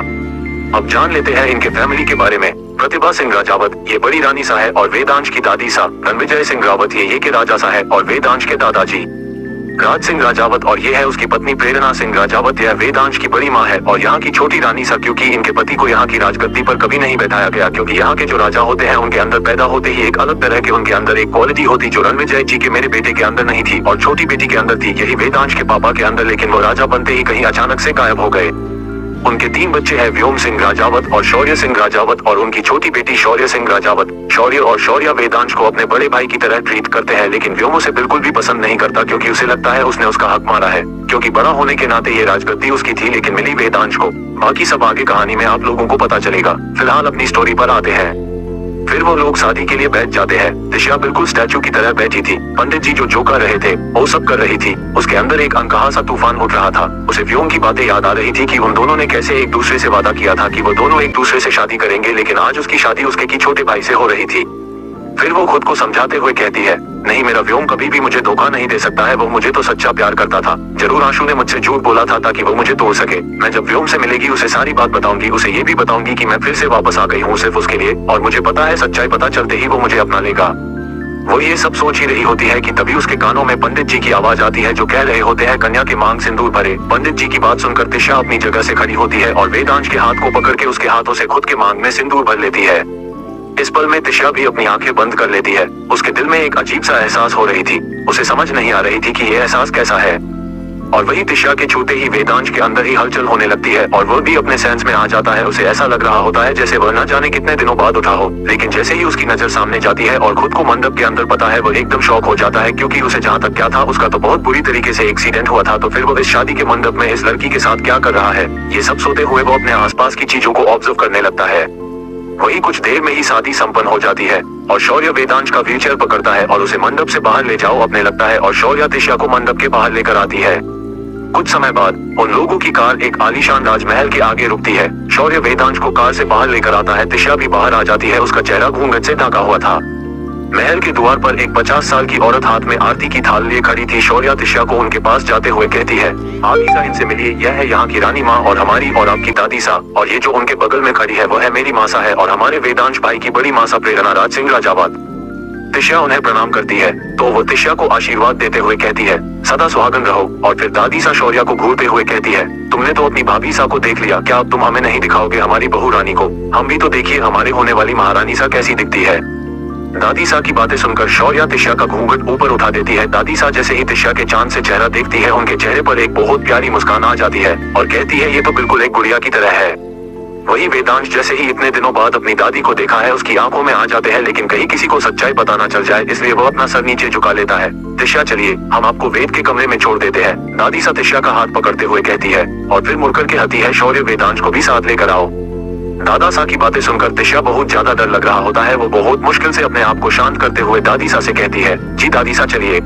अब जान लेते हैं इनके फैमिली के बारे में। प्रतिभा सिंह राजावत ये बड़ी रानी सा है और वेदांश की दादी सा। रणविजय सिंह रावत ये के राजा सा है और वेदांश के दादाजी राज सिंह राजावत और ये है उसकी पत्नी प्रेरणा सिंह राजावत। यह वेदांश की बड़ी माँ है और यहाँ की छोटी रानी सा, क्योंकि इनके पति को यहाँ की राजगद्दी पर कभी नहीं बैठाया गया क्योंकि यहाँ के जो राजा होते हैं उनके अंदर पैदा होते ही एक अलग तरह के उनके अंदर एक क्वालिटी होती जो रणविजय जी के मेरे बेटे के अंदर नहीं थी और छोटी बेटी के अंदर थी। यही वेदांश के पापा के अंदर, लेकिन वो राजा बनते ही कहीं अचानक से गायब हो गए। उनके 3 बच्चे हैं, व्योम सिंह राजावत और शौर्य सिंह राजावत और उनकी छोटी बेटी शौर्य सिंह राजावत। शौर्य और शौर्या वेदांश को अपने बड़े भाई की तरह ट्रीट करते हैं लेकिन व्योम उसे बिल्कुल भी पसंद नहीं करता क्योंकि उसे लगता है उसने उसका हक मारा है। क्योंकि बड़ा होने के नाते ये राजगद्दी उसकी थी लेकिन मिली वेदांश को। बाकी सब आगे कहानी में आप लोगों को पता चलेगा। फिलहाल अपनी स्टोरी पर आते हैं। फिर वो लोग शादी के लिए बैठ जाते हैं। दिशा बिल्कुल स्टैचू की तरह बैठी थी। पंडित जी जो कर रहे थे वो सब कर रही थी। उसके अंदर एक अनकहा सा तूफान उठ रहा था। उसे व्योम की बातें याद आ रही थी कि उन दोनों ने कैसे एक दूसरे से वादा किया था कि वो दोनों एक दूसरे से शादी करेंगे, लेकिन आज उसकी शादी उसके की छोटे भाई से हो रही थी। फिर वो खुद को समझाते हुए कहती है, नहीं मेरा व्योम कभी भी मुझे धोखा नहीं दे सकता है, वो मुझे तो सच्चा प्यार करता था। जरूर आशु ने मुझसे झूठ बोला था ताकि वो मुझे तोड़ सके। मैं जब व्योम से मिलेगी उसे सारी बात बताऊंगी। उसे ये भी बताऊंगी कि मैं फिर से वापस आ गई हूँ सिर्फ उसके लिए, और मुझे पता है सच्चाई पता चलते ही वो मुझे अपना लेगा। वो ये सब सोच ही रही होती है कि तभी उसके कानों में पंडित जी की आवाज आती है जो कह रहे होते हैं, कन्या के मांग सिंदूर भरे। पंडित जी की बात सुनकर दिशा अपनी जगह से खड़ी होती है और वेदांश के हाथ को पकड़ के उसके हाथों से खुद के मांग में सिंदूर भर लेती है। इस पल में दिशा भी अपनी आंखें बंद कर लेती है। उसके दिल में एक अजीब सा एहसास हो रही थी। उसे समझ नहीं आ रही थी कि यह एहसास कैसा है। और वही दिशा के छूते ही वेदांश के अंदर ही हलचल होने लगती है और वह भी अपने सेंस में आ जाता है। उसे ऐसा लग रहा होता है जैसे वह न जाने कितने दिनों बाद उठा हो, लेकिन जैसे ही उसकी नजर सामने जाती है और खुद को मंडप के अंदर पता है, वो एकदम शॉक हो जाता है क्योंकि उसे जहाँ तक क्या था उसका तो बहुत बुरी तरीके से एक्सीडेंट हुआ था। तो फिर वो इस शादी के मंडप में इस लड़की के साथ क्या कर रहा है, ये सब सोते हुए वो अपने आसपास की चीजों को ऑब्जर्व करने लगता है। वही कुछ देर में ही शादी संपन्न हो जाती है और शौर्य वेदांश का व्हीलचेयर पकड़ता है और उसे मंडप से बाहर ले जाओ अपने लगता है और शौर्या दिशा को मंडप के बाहर लेकर आती है। कुछ समय बाद उन लोगों की कार एक आलीशान राजमहल के आगे रुकती है। शौर्य वेदांश को कार से बाहर लेकर आता है। तिशा भी बाहर आ जाती है, उसका चेहरा घूंघट से ढका हुआ था। महल के द्वार पर एक 50 साल की औरत हाथ में आरती की थाल लिए खड़ी थी। शौर्य तिशा को उनके पास जाते हुए कहती है, आप ईसा इनसे मिलिए, यह है यहाँ की रानी माँ और हमारी और आपकी दादी सा, और ये जो उनके बगल में खड़ी है वह है मेरी मासा है और हमारे वेदांश भाई की बड़ी मासा प्रेरणा राज सिंह राजाबाद। तिशा उन्हें प्रणाम करती है तो वो तिशा को आशीर्वाद देते हुए कहती है, सदा सुहागन रहो। और फिर दादी सा शौर्य को घूरते हुए कहती है, तुमने तो अपनी भाभी सा को देख लिया, क्या अब तुम हमें नहीं दिखाओगे हमारी बहू रानी को? हम भी तो देखिए हमारे होने वाली महारानी सा कैसी दिखती है। दादी सा की बातें सुनकर शौर्य तिशा का घूंघट ऊपर उठा देती है। दादी सा जैसे ही तिशा के चांद से चेहरा देखती है, उनके चेहरे पर एक बहुत प्यारी मुस्कान आ जाती है और कहती है, ये तो बिल्कुल एक गुड़िया की तरह है। वही वेदांश जैसे ही इतने दिनों बाद अपनी दादी को देखा है, उसकी आंखों में आ जाते हैं, लेकिन कहीं किसी को सच्चाई पता ना चल जाए, इसलिए वो अपना सर नीचे झुका लेता है। तिशा चलिए, हम आपको वेद के कमरे में छोड़ देते हैं, दादी सा तिशा का हाथ पकड़ते हुए कहती है और फिर मुड़कर के हंसती है, शौर्य वेदांश को भी साथ लेकर आओ। दादा सा की बातें सुनकर तिशा बहुत ज्यादा डर लग रहा होता है। वो बहुत मुश्किल से अपने आप को शांत करते हुए दादी सा से कहती है, जी दादी सा चलिए।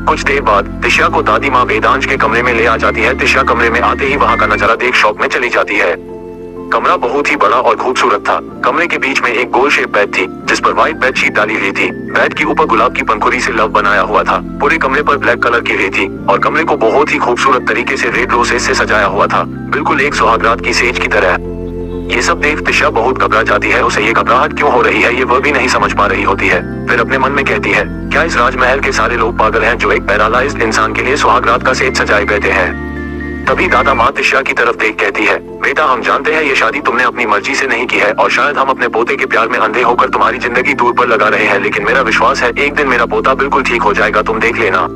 कुछ देर बाद तिशा को दादी माँ वेदांश के कमरे में ले आ जाती है। तिशा कमरे में आते ही वहाँ का नजारा देख शौक में चली जाती है। कमरा बहुत ही बड़ा और खूबसूरत था। कमरे के बीच में एक गोल शेप बेड थी जिस पर व्हाइट बेडशीट डाली हुई थी। बेड के ऊपर गुलाब की पंखुड़ी से लव बनाया हुआ था। पूरे कमरे पर ब्लैक कलर की रेत थी और कमरे को बहुत ही खूबसूरत तरीके से रेड रोसेस से सजाया हुआ था, बिल्कुल एक सुहागरात की सेज की तरह। ये सब देख तिशा बहुत घबरा जाती है। उसे ये घबराहट क्यों हो रही है ये वह भी नहीं समझ पा रही होती है। फिर अपने मन में कहती है, क्या इस राजमहल के सारे लोग पागल हैं जो एक पैरालाइज्ड इंसान के लिए सुहागरात का सेज सजाए बैठे हैं? तभी दादा माँ तिशा की तरफ देख कहती है, बेटा हम जानते हैं ये शादी तुमने अपनी मर्जी से नहीं की है और शायद हम अपने पोते के प्यार में अंधे होकर तुम्हारी जिंदगी दूर पर लगा रहे हैं, लेकिन मेरा विश्वास है एक दिन मेरा पोता बिल्कुल ठीक हो जाएगा, तुम देख लेना।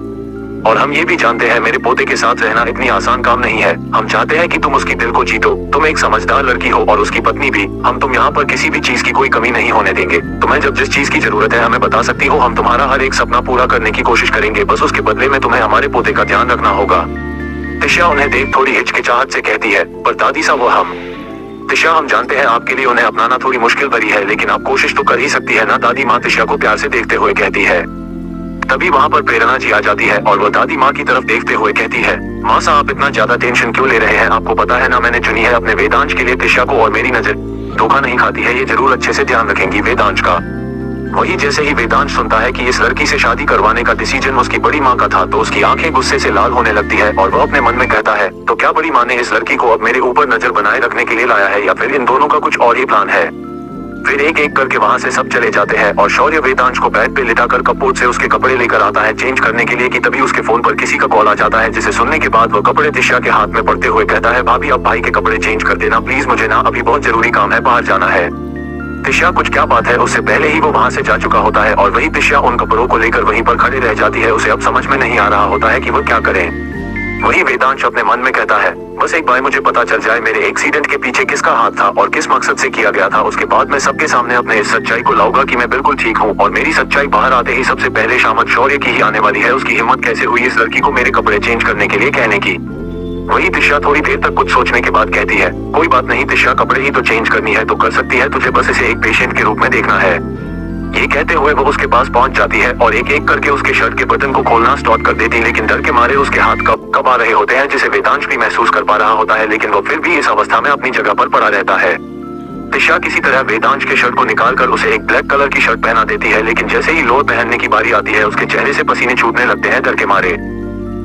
और हम ये भी जानते हैं मेरे पोते के साथ रहना इतनी आसान काम नहीं है। हम चाहते हैं कि तुम उसकी दिल को जीतो। तुम एक समझदार लड़की हो और उसकी पत्नी भी। हम तुम यहाँ पर किसी भी चीज की कोई कमी नहीं होने देंगे। तुम्हें जब जिस चीज की जरूरत है हमें बता सकती हो। हम तुम्हारा हर एक सपना पूरा करने की कोशिश करेंगे, बस उसके बदले में तुम्हें हमारे पोते का ध्यान रखना होगा। तिशा उन्हें देख थोड़ी हिचकिचाहट से कहती है, पर दादी सा वो हम। तिशा हम जानते हैं आपके लिए उन्हें अपनाना थोड़ी मुश्किल भरी है, लेकिन आप कोशिश तो कर ही सकती है ना, दादी माँ तिशा को प्यार से देखते हुए कहती है। तभी वहाँ पर प्रेरणा जी आ जाती है और वह दादी माँ की तरफ देखते हुए कहती है, माँ सा आप इतना ज्यादा टेंशन क्यों ले रहे हैं? आपको पता है ना मैंने चुनी है अपने वेदांश के लिए तिशा को और मेरी नजर धोखा नहीं खाती है, ये जरूर अच्छे से ध्यान रखेंगी वेदांश का। वही जैसे ही वेदांश सुनता है कि इस लड़की से शादी करवाने का डिसीजन उसकी बड़ी माँ का था तो उसकी आंखें गुस्से से लाल होने लगती है और वह अपने मन में कहता है, तो क्या बड़ी माँ ने इस लड़की को अब मेरे ऊपर नजर बनाए रखने के लिए लाया है या फिर इन दोनों का कुछ और ही प्लान है? फिर एक एक करके वहाँ से सब चले जाते हैं और शौर्य वेदांश को बेड पे लिटाकर कपबोर्ड से उसके कपड़े लेकर आता है चेंज करने के लिए कि तभी उसके फोन पर किसी का कॉल आ जाता है, जिसे सुनने के बाद वह कपड़े तिशा के हाथ में पड़ते हुए कहता है, भाभी अब भाई के कपड़े चेंज कर देना प्लीज, मुझे ना अभी बहुत जरूरी काम है, बाहर जाना है। तिशा कुछ क्या बात है, उससे पहले ही वो वहाँ से जा चुका होता है और वही तिशा उन कपड़ों को लेकर वहीं पर खड़ी रह जाती है। उसे अब समझ में नहीं आ रहा होता है कि वो क्या करे। वही वेदांश अपने मन में कहता है, बस एक बार मुझे पता चल जाए मेरे एक्सीडेंट के पीछे किसका हाथ था और किस मकसद से किया गया था, उसके बाद मैं सबके सामने अपने इस सच्चाई को लाऊंगा कि मैं बिल्कुल ठीक हूँ। और मेरी सच्चाई बाहर आते ही सबसे पहले शामत शौर्य की ही आने वाली है। उसकी हिम्मत कैसे हुई इस लड़की को मेरे कपड़े चेंज करने के लिए कहने की। वही तिशा थोड़ी देर तक कुछ सोचने के बाद कहती है, कोई बात नहीं तिशा, कपड़े ही तो चेंज करनी है तो कर सकती है, तुझे बस इसे एक पेशेंट के रूप में देखना है। ये कहते हुए वो उसके पास पहुंच जाती है और एक एक करके उसके शर्ट के बटन को खोलना स्टार्ट कर देती है, लेकिन डर के मारे उसके हाथ कब आ रहे होते हैं, जिसे वेदांश भी महसूस कर पा रहा होता है, लेकिन वो फिर भी इस अवस्था में अपनी जगह पर पड़ा रहता है। तिशा किसी तरह वेदांश के शर्ट को निकालकर उसे एक ब्लैक कलर की शर्ट पहना देती है, लेकिन जैसे ही लोअर पहनने की बारी आती है उसके चेहरे से पसीने छूटने लगते हैं डर के मारे।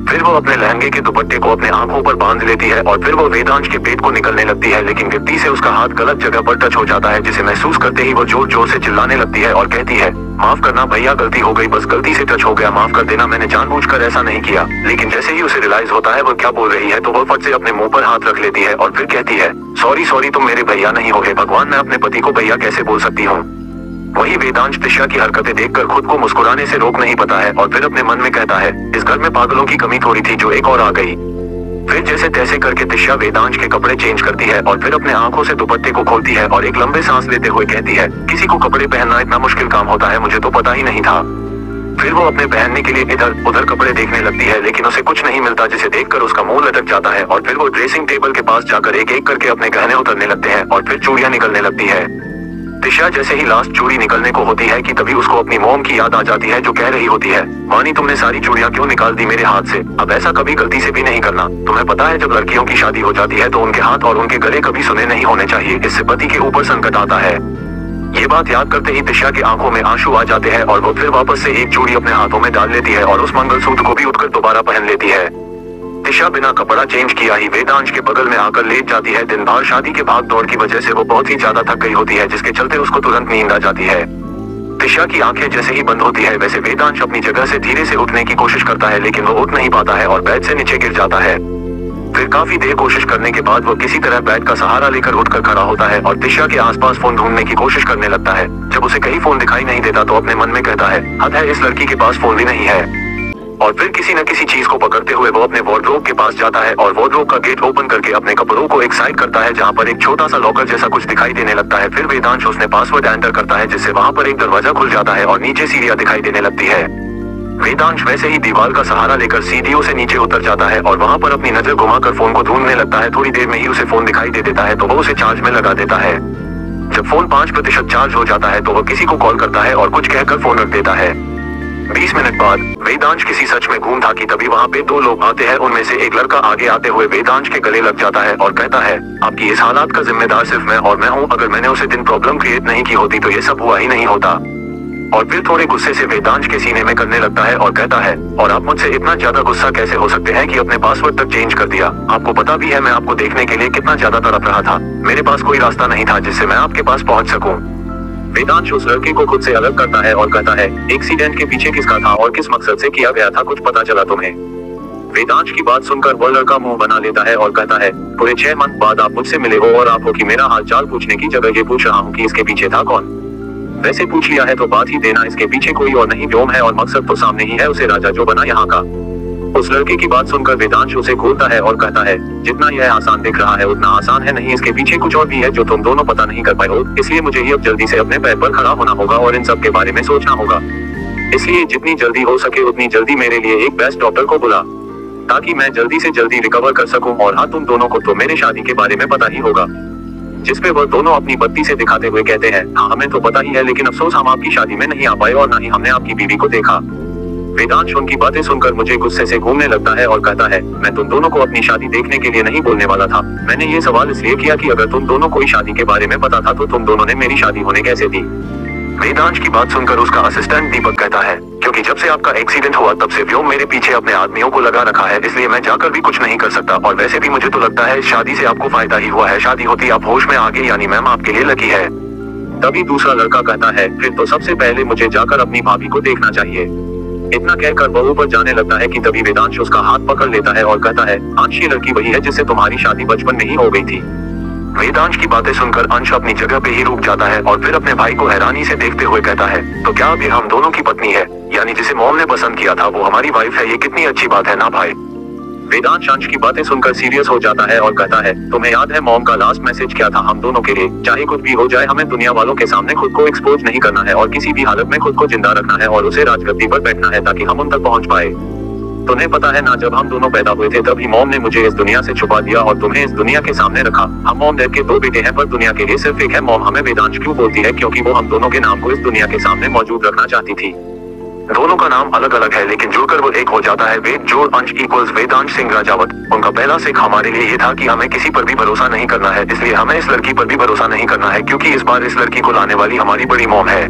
फिर वो अपने लहंगे के दुपट्टे को अपने आंखों पर बांध लेती है और फिर वो वेदांश के पेट को निकलने लगती है, लेकिन गलती से उसका हाथ गलत जगह पर टच हो जाता है, जिसे महसूस करते ही वो जोर जोर से चिल्लाने लगती है और कहती है, माफ करना भैया, गलती हो गई, बस गलती से टच हो गया, माफ कर देना, मैंने जानबूझकर ऐसा नहीं किया। लेकिन जैसे ही उसे रियलाइज होता है वो क्या बोल रही है तो वो फट से अपने मुंह पर हाथ रख लेती है और फिर कहती है, सॉरी सॉरी, तुम मेरे भैया नहीं हो, हे भगवान, मैं अपने पति को भैया कैसे बोल सकती हूँ। वही वेदांश तिशा की हरकतें देखकर खुद को मुस्कुराने से रोक नहीं पाता है और फिर अपने मन में कहता है, इस घर में पागलों की कमी थोड़ी थी जो एक और आ गई। फिर जैसे तैसे करके तिशा वेदांश के कपड़े चेंज करती है और फिर अपने आंखों से दुपट्टे को खोलती है और एक लंबे सांस लेते हुए कहती है, किसी को कपड़े पहनना इतना मुश्किल काम होता है, मुझे तो पता ही नहीं था। फिर वो अपने पहनने के लिए इधर उधर कपड़े देखने लगती है, लेकिन उसे कुछ नहीं मिलता, जिसे देखकर उसका मुंह लटक जाता है और फिर वो ड्रेसिंग टेबल के पास जाकर एक एक करके अपने गहने उतरने लगते हैं और फिर चूड़ियां निकलने लगती है। तिशा जैसे ही लास्ट चूड़ी निकलने को होती है कि तभी उसको अपनी मॉम की याद आ जाती है जो कह रही होती है, वानी तुमने सारी चूड़ियां क्यों निकाल दी मेरे हाथ से, अब ऐसा कभी गलती से भी नहीं करना। तुम्हें पता है जब लड़कियों की शादी हो जाती है तो उनके हाथ और उनके गले कभी सुने नहीं होने चाहिए, इससे पति के ऊपर संकट आता है। ये बात याद करते ही तिशा की आंखों में आंसू आ जाते हैं और वो फिर वापस से एक चूड़ी अपने हाथों में डाल लेती है और उस मंगलसूत्र को भी उठकर दोबारा पहन लेती है। तिशा बिना कपड़ा चेंज किया ही वेदांश के बगल में आकर लेट जाती है। दिन भर शादी के भाग दौड़ की वजह से वो बहुत ही ज्यादा थक गई होती है, जिसके चलते उसको तुरंत नींद आ जाती है। तिशा की आंखें जैसे ही बंद होती है वैसे वेदांश अपनी जगह से धीरे से उठने की कोशिश करता है, लेकिन वो उठ नहीं पाता है और बेड से नीचे गिर जाता है। फिर काफी देर कोशिश करने के बाद वो किसी तरह बेड का सहारा लेकर उठकर खड़ा होता है और तिशा के आसपास फोन ढूंढने की कोशिश करने लगता है। जब उसे कहीं फोन दिखाई नहीं देता तो अपने मन में कहता है, हद है, इस लड़की के पास फोन भी नहीं है। और फिर किसी न किसी चीज को पकड़ते हुए वो अपने वार्डरोब के पास जाता है और वार्डरोब का गेट ओपन करके अपने कपड़ों को एक साइड करता है जहाँ पर एक छोटा सा लॉकर जैसा कुछ दिखाई देने लगता है। फिर वेदांश उसने पासवर्ड एंटर करता है जिससे वहाँ पर एक दरवाजा खुल जाता है और नीचे सीढ़ियां दिखाई देने लगती है। वेदांश वैसे ही दीवार का सहारा लेकर सीढ़ियों से नीचे उतर जाता है और वहाँ पर अपनी नजर घुमाकर फोन को ढूंढने लगता है। थोड़ी देर में ही उसे फोन दिखाई दे देता है तो वो उसे चार्ज में लगा देता है। जब फोन 5% चार्ज हो जाता है तो वो किसी को कॉल करता है और कुछ कहकर फोन रख देता है। 20 मिनट बाद वेदांश किसी सच में घूम था कि तभी वहाँ पे 2 लोग आते हैं। उनमें से एक लड़का आगे आते हुए वेदांश के गले लग जाता है और कहता है, आपकी इस हालात का जिम्मेदार सिर्फ मैं और मैं हूँ, अगर मैंने उसे दिन प्रॉब्लम क्रिएट नहीं की होती तो ये सब हुआ ही नहीं होता। और फिर थोड़े गुस्से से वेदांश के सीने में करने लगता है और कहता है, और आप मुझसे इतना ज्यादा गुस्सा कैसे हो सकते हैं कि अपने पासवर्ड तक चेंज कर दिया। आपको पता भी है मैं आपको देखने के लिए कितना ज्यादा तड़प रहा था, मेरे पास कोई रास्ता नहीं था जिससे मैं आपके पास पहुंच सकूं। वेदांश उस लड़के को खुद से अलग करता है और कहता है, एक्सीडेंट के पीछे किसका था और किस मकसद से किया गया था, कुछ पता चला तुम्हें? वेदांश की बात सुनकर वो लड़का मुंह बना लेता है और कहता है, पूरे 6 मंथ बाद आप मुझसे मिले हो और आप हो कि मेरा हाल चाल पूछने की जगह ये पूछ रहा हूँ कि इसके पीछे था कौन? वैसे पूछ लिया है तो बात ही देना, इसके पीछे कोई और नहीं व्योम है और मकसद तो सामने ही है, उसे राजा जो बना यहाँ का। उस लड़के की बात सुनकर वेदांश उसे घूरता है और कहता है, जितना यह आसान दिख रहा है उतना आसान है नहीं, इसके पीछे कुछ और भी है जो तुम दोनों पता नहीं कर पाए हो। इसलिए मुझे ही अब जल्दी से अपने पैर पर खड़ा होना होगा और इन सब के बारे में सोचना होगा। इसलिए जितनी जल्दी हो सके उतनी जल्दी मेरे लिए एक बेस्ट डॉक्टर को बुला, ताकि मैं जल्दी से जल्दी रिकवर कर सकूं। और हाँ, तुम दोनों को तो मेरे शादी के बारे में पता ही होगा। जिसपे वो दोनों अपनी बत्ती से दिखाते हुए कहते हैं, हाँ हमें तो पता ही है, लेकिन अफसोस हम आपकी शादी में नहीं आ पाए और ना ही हमने आपकी बीवी को देखा। वेदांश उनकी बातें सुनकर मुझे गुस्से से घूमने लगता है और कहता है, मैं तुम दोनों को अपनी शादी देखने के लिए नहीं बोलने वाला था। मैंने ये सवाल इसलिए किया कि अगर तुम दोनों को शादी के बारे में पता था तो तुम दोनों ने मेरी शादी होने कैसे दी? वेदांश की बात सुनकर उसका असिस्टेंट दीपक कहता है, क्योंकि जब से आपका एक्सीडेंट हुआ तब से व्योम मेरे पीछे अपने आदमियों को लगा रखा है, इसलिए मैं जाकर भी कुछ नहीं कर सकता। और वैसे भी मुझे तो लगता है शादी से आपको फायदा ही हुआ है, शादी होती आप होश में आ गए, यानी मैम आपके लिए लकी है। तभी दूसरा लड़का कहता है, फिर तो सबसे पहले मुझे जाकर अपनी भाभी को देखना चाहिए। इतना कहकर वो ऊपर जाने लगता है कि तभी वेदांश उसका हाथ पकड़ लेता है और कहता है, अंश ये लड़की वही है जिससे तुम्हारी शादी बचपन में ही हो गई थी। वेदांश की बातें सुनकर अंश अपनी जगह पे ही रुक जाता है और फिर अपने भाई को हैरानी से देखते हुए कहता है, तो क्या अब ये हम दोनों की पत्नी है? यानी जिसे मॉम ने पसंद किया था वो हमारी वाइफ है, ये कितनी अच्छी बात है ना भाई? वेदांश अंश की बातें सुनकर सीरियस हो जाता है और कहता है, तुम्हें याद है मॉम का लास्ट मैसेज क्या था हम दोनों के लिए? चाहे कुछ भी हो जाए हमें दुनिया वालों के सामने खुद को एक्सपोज नहीं करना है और किसी भी हालत में खुद को जिंदा रखना है और उसे राजगद्दी पर बैठना है ताकि हम उन तक पहुंच पाए। तुम्हें पता है ना, जब हम दोनों पैदा हुए थे तभी मॉम ने मुझे इस दुनिया से छुपा दिया और तुम्हें इस दुनिया के सामने रखा। हम मॉम डैड के 2 बेटे हैं पर दुनिया के लिए सिर्फ एक है। मॉम हमें वेदांश क्यों बोलती है? क्योंकि वो हम दोनों के नाम को इस दुनिया के सामने मौजूद रखना चाहती थी। दोनों का नाम अलग अलग है लेकिन जुड़कर वो एक हो जाता है। वेद जोड़ अंश इक्वल्स वेदांश सिंह राजावत। उनका पहला सिख हमारे लिए ये था कि हमें किसी पर भी भरोसा नहीं करना है, इसलिए हमें इस लड़की पर भी भरोसा नहीं करना है क्योंकि इस बार इस लड़की को लाने वाली हमारी बड़ी मॉम है।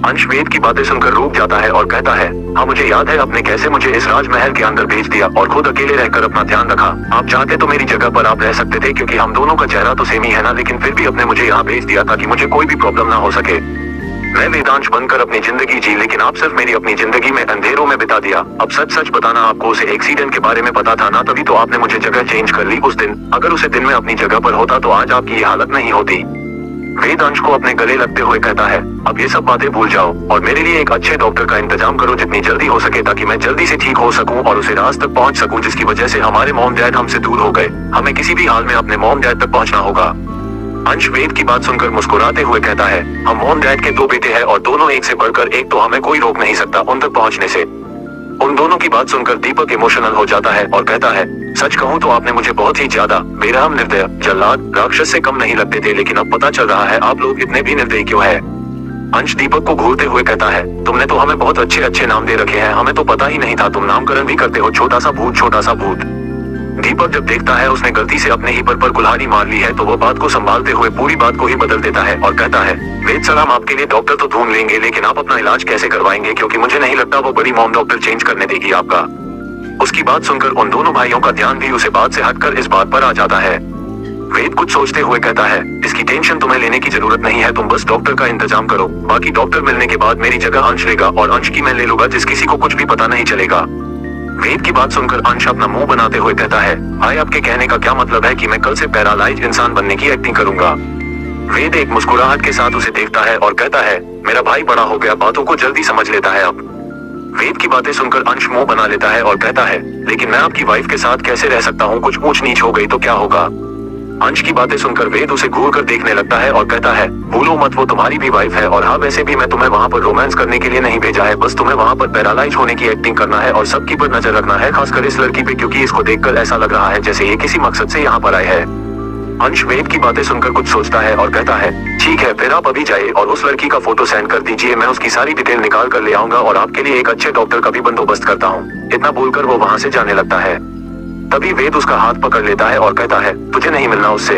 अंश वेद की बातें सुनकर रुक जाता है और कहता है, हाँ मुझे याद है आपने कैसे मुझे इस राजमहल के अंदर भेज दिया और खुद अकेले रहकर अपना ध्यान रखा। आप चाहते तो मेरी जगह पर आप रह सकते थे क्योंकि हम दोनों का चेहरा तो सेम ही है ना, लेकिन फिर भी आपने मुझे यहाँ भेज दिया ताकि मुझे कोई भी प्रॉब्लम ना हो सके। मैं वेदांश बनकर अपनी जिंदगी जी, लेकिन आप सिर्फ मेरी अपनी जिंदगी में अंधेरों में बिता दिया। अब सच सच बताना, आपको उसे एक्सीडेंट के बारे में पता था ना, तभी तो आपने मुझे जगह चेंज कर ली उस दिन। अगर उसे दिन में अपनी जगह पर होता तो आज आपकी ये हालत नहीं होती। वेदांश को अपने गले लगते हुए कहता है, अब ये सब बातें भूल जाओ और मेरे लिए एक अच्छे डॉक्टर का इंतजाम करो जितनी जल्दी हो सके, ताकि मैं जल्दी से ठीक हो सकूं और उसे राज तक पहुंच सकूं जिसकी वजह से हमारे मॉम डैड हमसे दूर हो गए। हमें किसी भी हाल में अपने मॉम डैड तक पहुंचना होगा। अंश वेद की बात सुनकर मुस्कुराते हुए कहता है, हम मॉम डैड के 2 बेटे हैं और दोनों एक से बढ़कर एक, तो हमें कोई रोक नहीं सकता उन तक पहुंचने से। उन दोनों की बात सुनकर दीपक इमोशनल हो जाता है और कहता है, सच कहूँ तो आपने मुझे बहुत ही ज्यादा बेरहम, निर्दय, जल्लाद, राक्षस से कम नहीं लगते थे, लेकिन अब पता चल रहा है आप लोग इतने भी निर्दयी क्यों है। अंश दीपक को घूरते हुए कहता है, तुमने तो हमें बहुत अच्छे अच्छे नाम दे रखे हैं, हमें तो पता ही नहीं था तुम नामकरण भी करते हो, छोटा सा भूत, छोटा सा भूत। दीपक जब देखता है उसने गलती से अपने ही पर कुल्हाड़ी मार ली है तो वो बात को संभालते हुए पूरी बात को ही बदल देता है और कहता है, वेद सर, हम आपके लिए डॉक्टर तो ढूंढ लेंगे, लेकिन आप अपना इलाज कैसे करवाएंगे, क्योंकि मुझे नहीं लगता वो बड़ी मॉम डॉक्टर चेंज करने देगी आपका। उसकी बात सुनकर उन दोनों भाइयों का ध्यान भी उसे बात से हटकर इस बात पर आ जाता है। वेद कुछ सोचते हुए कहता है, इसकी टेंशन तुम्हें लेने की जरूरत नहीं है, तुम बस डॉक्टर का इंतजाम करो, बाकी डॉक्टर मिलने के बाद मेरी जगह अंश लेगा और अंश की मैं ले लूंगा, जिस किसी को कुछ भी पता नहीं चलेगा। वेद की बात सुनकर अंश अपना मुंह बनाते हुए कहता है, भाई आपके कहने का क्या मतलब है कि मैं कल से पैरालाइज इंसान बनने की एक्टिंग करूंगा। वेद एक मुस्कुराहट के साथ उसे देखता है और कहता है, मेरा भाई बड़ा हो गया, बातों को जल्दी समझ लेता है अब। वेद की बातें सुनकर अंश मुंह बना लेता है और कहता है, लेकिन मैं आपकी वाइफ के साथ कैसे रह सकता हूँ, कुछ ऊंच नीच हो गई तो क्या होगा। अंश की बातें सुनकर वेद उसे घूर कर देखने लगता है और कहता है, भूलो मत, वो तुम्हारी भी वाइफ है, और हाँ वैसे भी मैं तुम्हें वहाँ पर रोमांस करने के लिए नहीं भेजा है, बस तुम्हें वहाँ पर पैरालाइज होने की एक्टिंग करना है और सबकी पर नजर रखना है, खासकर इस लड़की पे, क्योंकि इसको देखकर ऐसा लग रहा है जैसे ये किसी मकसद से यहाँ पर आए है। अंश वेद की बातें सुनकर कुछ सोचता है और कहता है, ठीक है, फिर आप अभी जाइए और उस लड़की का फोटो सेंड कर दीजिए, मैं उसकी सारी डिटेल निकाल कर ले आऊंगा और आपके लिए एक अच्छे डॉक्टर का भी बंदोबस्त करता हूँ। इतना बोलकर वो वहाँ से जाने लगता है। तभी वेद उसका हाथ पकड़ लेता है और कहता है, तुझे नहीं मिलना उससे।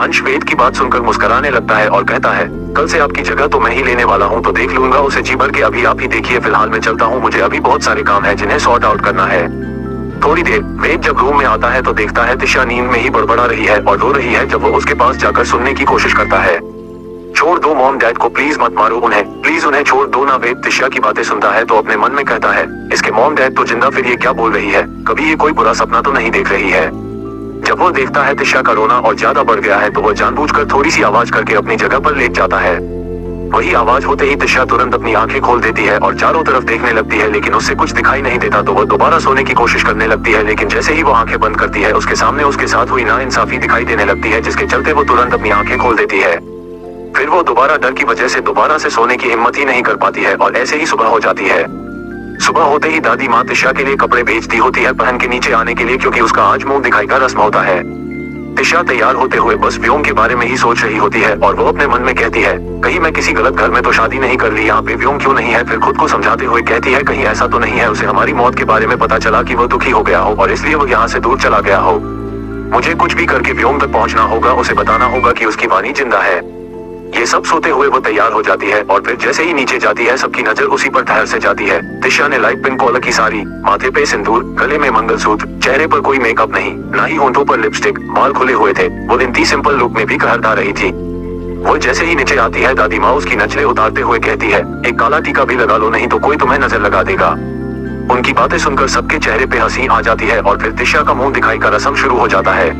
अंश वेद की बात सुनकर मुस्कुराने लगता है और कहता है, कल से आपकी जगह तो मैं ही लेने वाला हूँ, तो देख लूंगा उसे जी भर के, अभी आप ही देखिए, फिलहाल मैं चलता हूँ, मुझे अभी बहुत सारे काम है जिन्हें सॉर्ट आउट करना है। थोड़ी देर वेद जब रूम में आता है तो देखता है तिशा नींद में ही बड़बड़ा रही है और रो रही है। जब वो उसके पास जाकर सुनने की कोशिश करता है, छोड़ दो मॉम डैड को, प्लीज मत मारो उन्हें, प्लीज उन्हें छोड़ दो ना। वेद तिशा की बातें सुनता है तो अपने मन में कहता है, इसके मॉम डैड तो जिंदा, फिर ये क्या बोल रही है, कभी ये कोई बुरा सपना तो नहीं देख रही है। जब वो देखता है तिशा का रोना और ज्यादा बढ़ गया है तो वो जानबूझकर थोड़ी सी आवाज करके अपनी जगह पर लेट जाता है। वही आवाज होते ही तिशा तुरंत अपनी आंखें खोल देती है और चारों तरफ देखने लगती है, लेकिन उससे कुछ दिखाई नहीं देता। तो वो दोबारा सोने की कोशिश करने लगती है, लेकिन जैसे ही वो आंखें बंद करती है उसके सामने उसके साथ हुई नाइंसाफी दिखाई देने लगती है, जिसके चलते वो तुरंत अपनी आंखें खोल देती है। फिर वो दोबारा डर की वजह से दोबारा से सोने की हिम्मत ही नहीं कर पाती है और ऐसे ही सुबह हो जाती है। सुबह होते ही दादी माँ तिशा के लिए कपड़े भेजती होती है पहन के नीचे आने के लिए, क्योंकि उसका आज मुंह दिखाई का रस्म होता है। तिशा तैयार होते हुए बस व्योम के बारे में ही सोच रही होती है और वो अपने मन में कहती है, कहीं मैं किसी गलत घर में तो शादी नहीं कर ली, यहाँ पे व्योम क्यों नहीं है। फिर खुद को समझाते हुए कहती है, कहीं ऐसा तो नहीं है उसे हमारी मौत के बारे में पता चला कि वो दुखी हो गया हो और इसलिए वो यहाँ से दूर चला गया हो। मुझे कुछ भी करके व्योम तक पहुँचना होगा, उसे बताना होगा कि उसकी वाणी जिंदा है। ये सब सोते हुए वो तैयार हो जाती है और फिर जैसे ही नीचे जाती है सबकी नजर उसी पर ठहर से जाती है। तिशा ने लाइट पिंक कॉलर की साड़ी, माथे पे सिंदूर, गले में मंगलसूत्र, चेहरे पर कोई मेकअप नहीं, ना ही होंठों पर लिपस्टिक, बाल खुले हुए थे। वो इंती सिंपल लुक में भी कहरता रही थी। वो जैसे ही नीचे आती है दादी माँ उसकी नजरें उतारते हुए कहती है, एक काला टीका भी लगा लो, नहीं तो कोई तुम्हें नजर लगा देगा। उनकी बातें सुनकर सबके चेहरे पे हंसी आ जाती है और फिर तिशा का मुंह दिखाई का रस्म शुरू हो जाता है।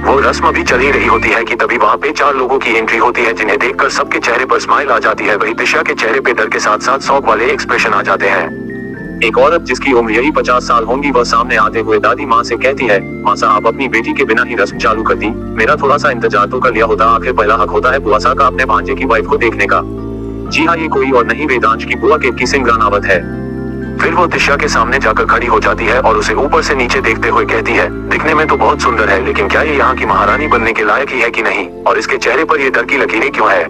वो रस्म अभी चल ही रही होती है कि तभी वहाँ पे 4 लोगों की एंट्री होती है, जिन्हें देखकर सबके चेहरे पर स्माइल आ जाती है। वही तिशा के चेहरे पे डर के साथ साथ शौक वाले एक्सप्रेशन आ जाते हैं। एक औरत जिसकी उम्र यही 50 साल होंगी वह सामने आते हुए दादी माँ से कहती है, माँ साहब अपनी बेटी के बिना ही रस्म चालू कर दी, मेरा थोड़ा सा इंतजार तो कर लिया होता, आखिर पहला हक होता है बुआ सा का अपने भांजे की वाइफ को देखने का। जी हाँ, ये कोई और नहीं वेदांश की बुआ केतकी सिंह रानावत है। फिर वो तिशा के सामने जाकर खड़ी हो जाती है और उसे ऊपर से नीचे देखते हुए कहती है, दिखने में तो बहुत सुंदर है, लेकिन क्या ये यहाँ की महारानी बनने के लायक ही है कि नहीं, और इसके चेहरे पर ये डर की लकीरें क्यों है।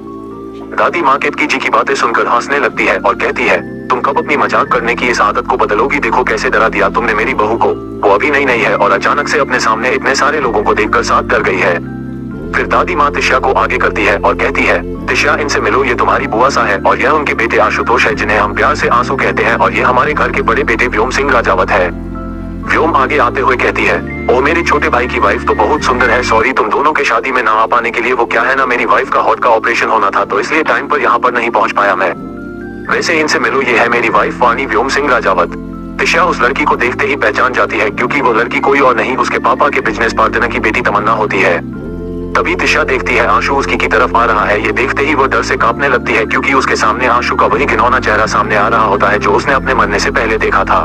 दादी माँ केतकी जी की बातें सुनकर हंसने लगती है और कहती है, तुम कब अपनी मजाक करने की इस आदत को बदलोगी, देखो कैसे डरा दिया तुमने मेरी बहू को। वो अभी नई है और अचानक से अपने सामने इतने सारे लोगों को देखकर साथ डर गई है। फिर दादी माँ तिशा को आगे करती है और कहती है, तिशा इनसे मिलो, ये तुम्हारी बुआ सा है और यह उनके बेटे आशुतोष है, जिन्हें हम प्यार से आंसू कहते हैं, और ये हमारे घर के बड़े बेटे व्योम सिंह राजावत है। व्योम आगे आते हुए कहती है, ओ मेरे छोटे भाई की वाइफ तो बहुत सुंदर है, सॉरी तुम दोनों के शादी में ना आ पाने के लिए, वो क्या है ना मेरी वाइफ का हार्ट का ऑपरेशन होना था तो इसलिए टाइम पर यहाँ पर नहीं पहुँच पाया मैं। वैसे इनसे मिलो, ये है मेरी वाइफ वाणी व्योम सिंह राजावत। तिशा उस लड़की को देखते ही पहचान जाती है, क्योंकि वो लड़की कोई और नहीं उसके पापा के बिजनेस पार्टनर की बेटी तमन्ना होती है। तभी तिशा देखती है आशु उसकी की तरफ आ रहा है। ये देखते ही वो डर से कांपने लगती है, क्योंकि उसके सामने आशु का वही घिनौना चेहरा सामने आ रहा होता है जो उसने अपने मरने से पहले देखा था।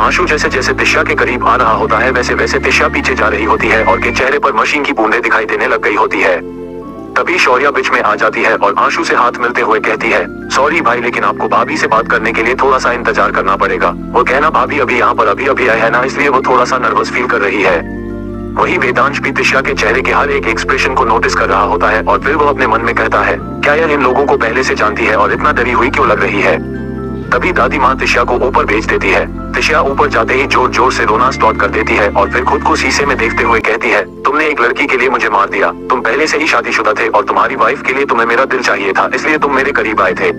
आशु जैसे जैसे तिशा के करीब आ रहा होता है वैसे वैसे तिशा पीछे जा रही होती है और के चेहरे पर मशीन की बूंदें दिखाई देने लग गई होती है। तभी शौर्या बीच में आ जाती है और आशु से हाथ मिलते हुए कहती है, सॉरी भाई, लेकिन आपको भाभी से बात करने के लिए थोड़ा सा इंतजार करना पड़ेगा। वो कहना भाभी अभी यहाँ पर अभी आए है ना, इसलिए वो थोड़ा सा नर्वस फील कर रही है। वही वेदांश भी तिशा के चेहरे के हर एक एक्सप्रेशन को नोटिस कर रहा होता है और फिर वो अपने मन में कहता है, क्या यह इन लोगों को पहले से जानती है और इतना डरी हुई क्यों लग रही है। तभी दादी माँ तिशा को ऊपर भेज देती है। तिशा ऊपर जाते ही जोर जोर से रोना स्टार्ट कर देती है और फिर खुद को शीशे में देखते हुए कहती है, तुमने एक लड़की के लिए मुझे मार दिया। तुम पहले से ही शादीशुदा थे और तुम्हारी वाइफ के लिए तुम्हें मेरा दिल चाहिए था, इसलिए तुम मेरे करीब आए थे।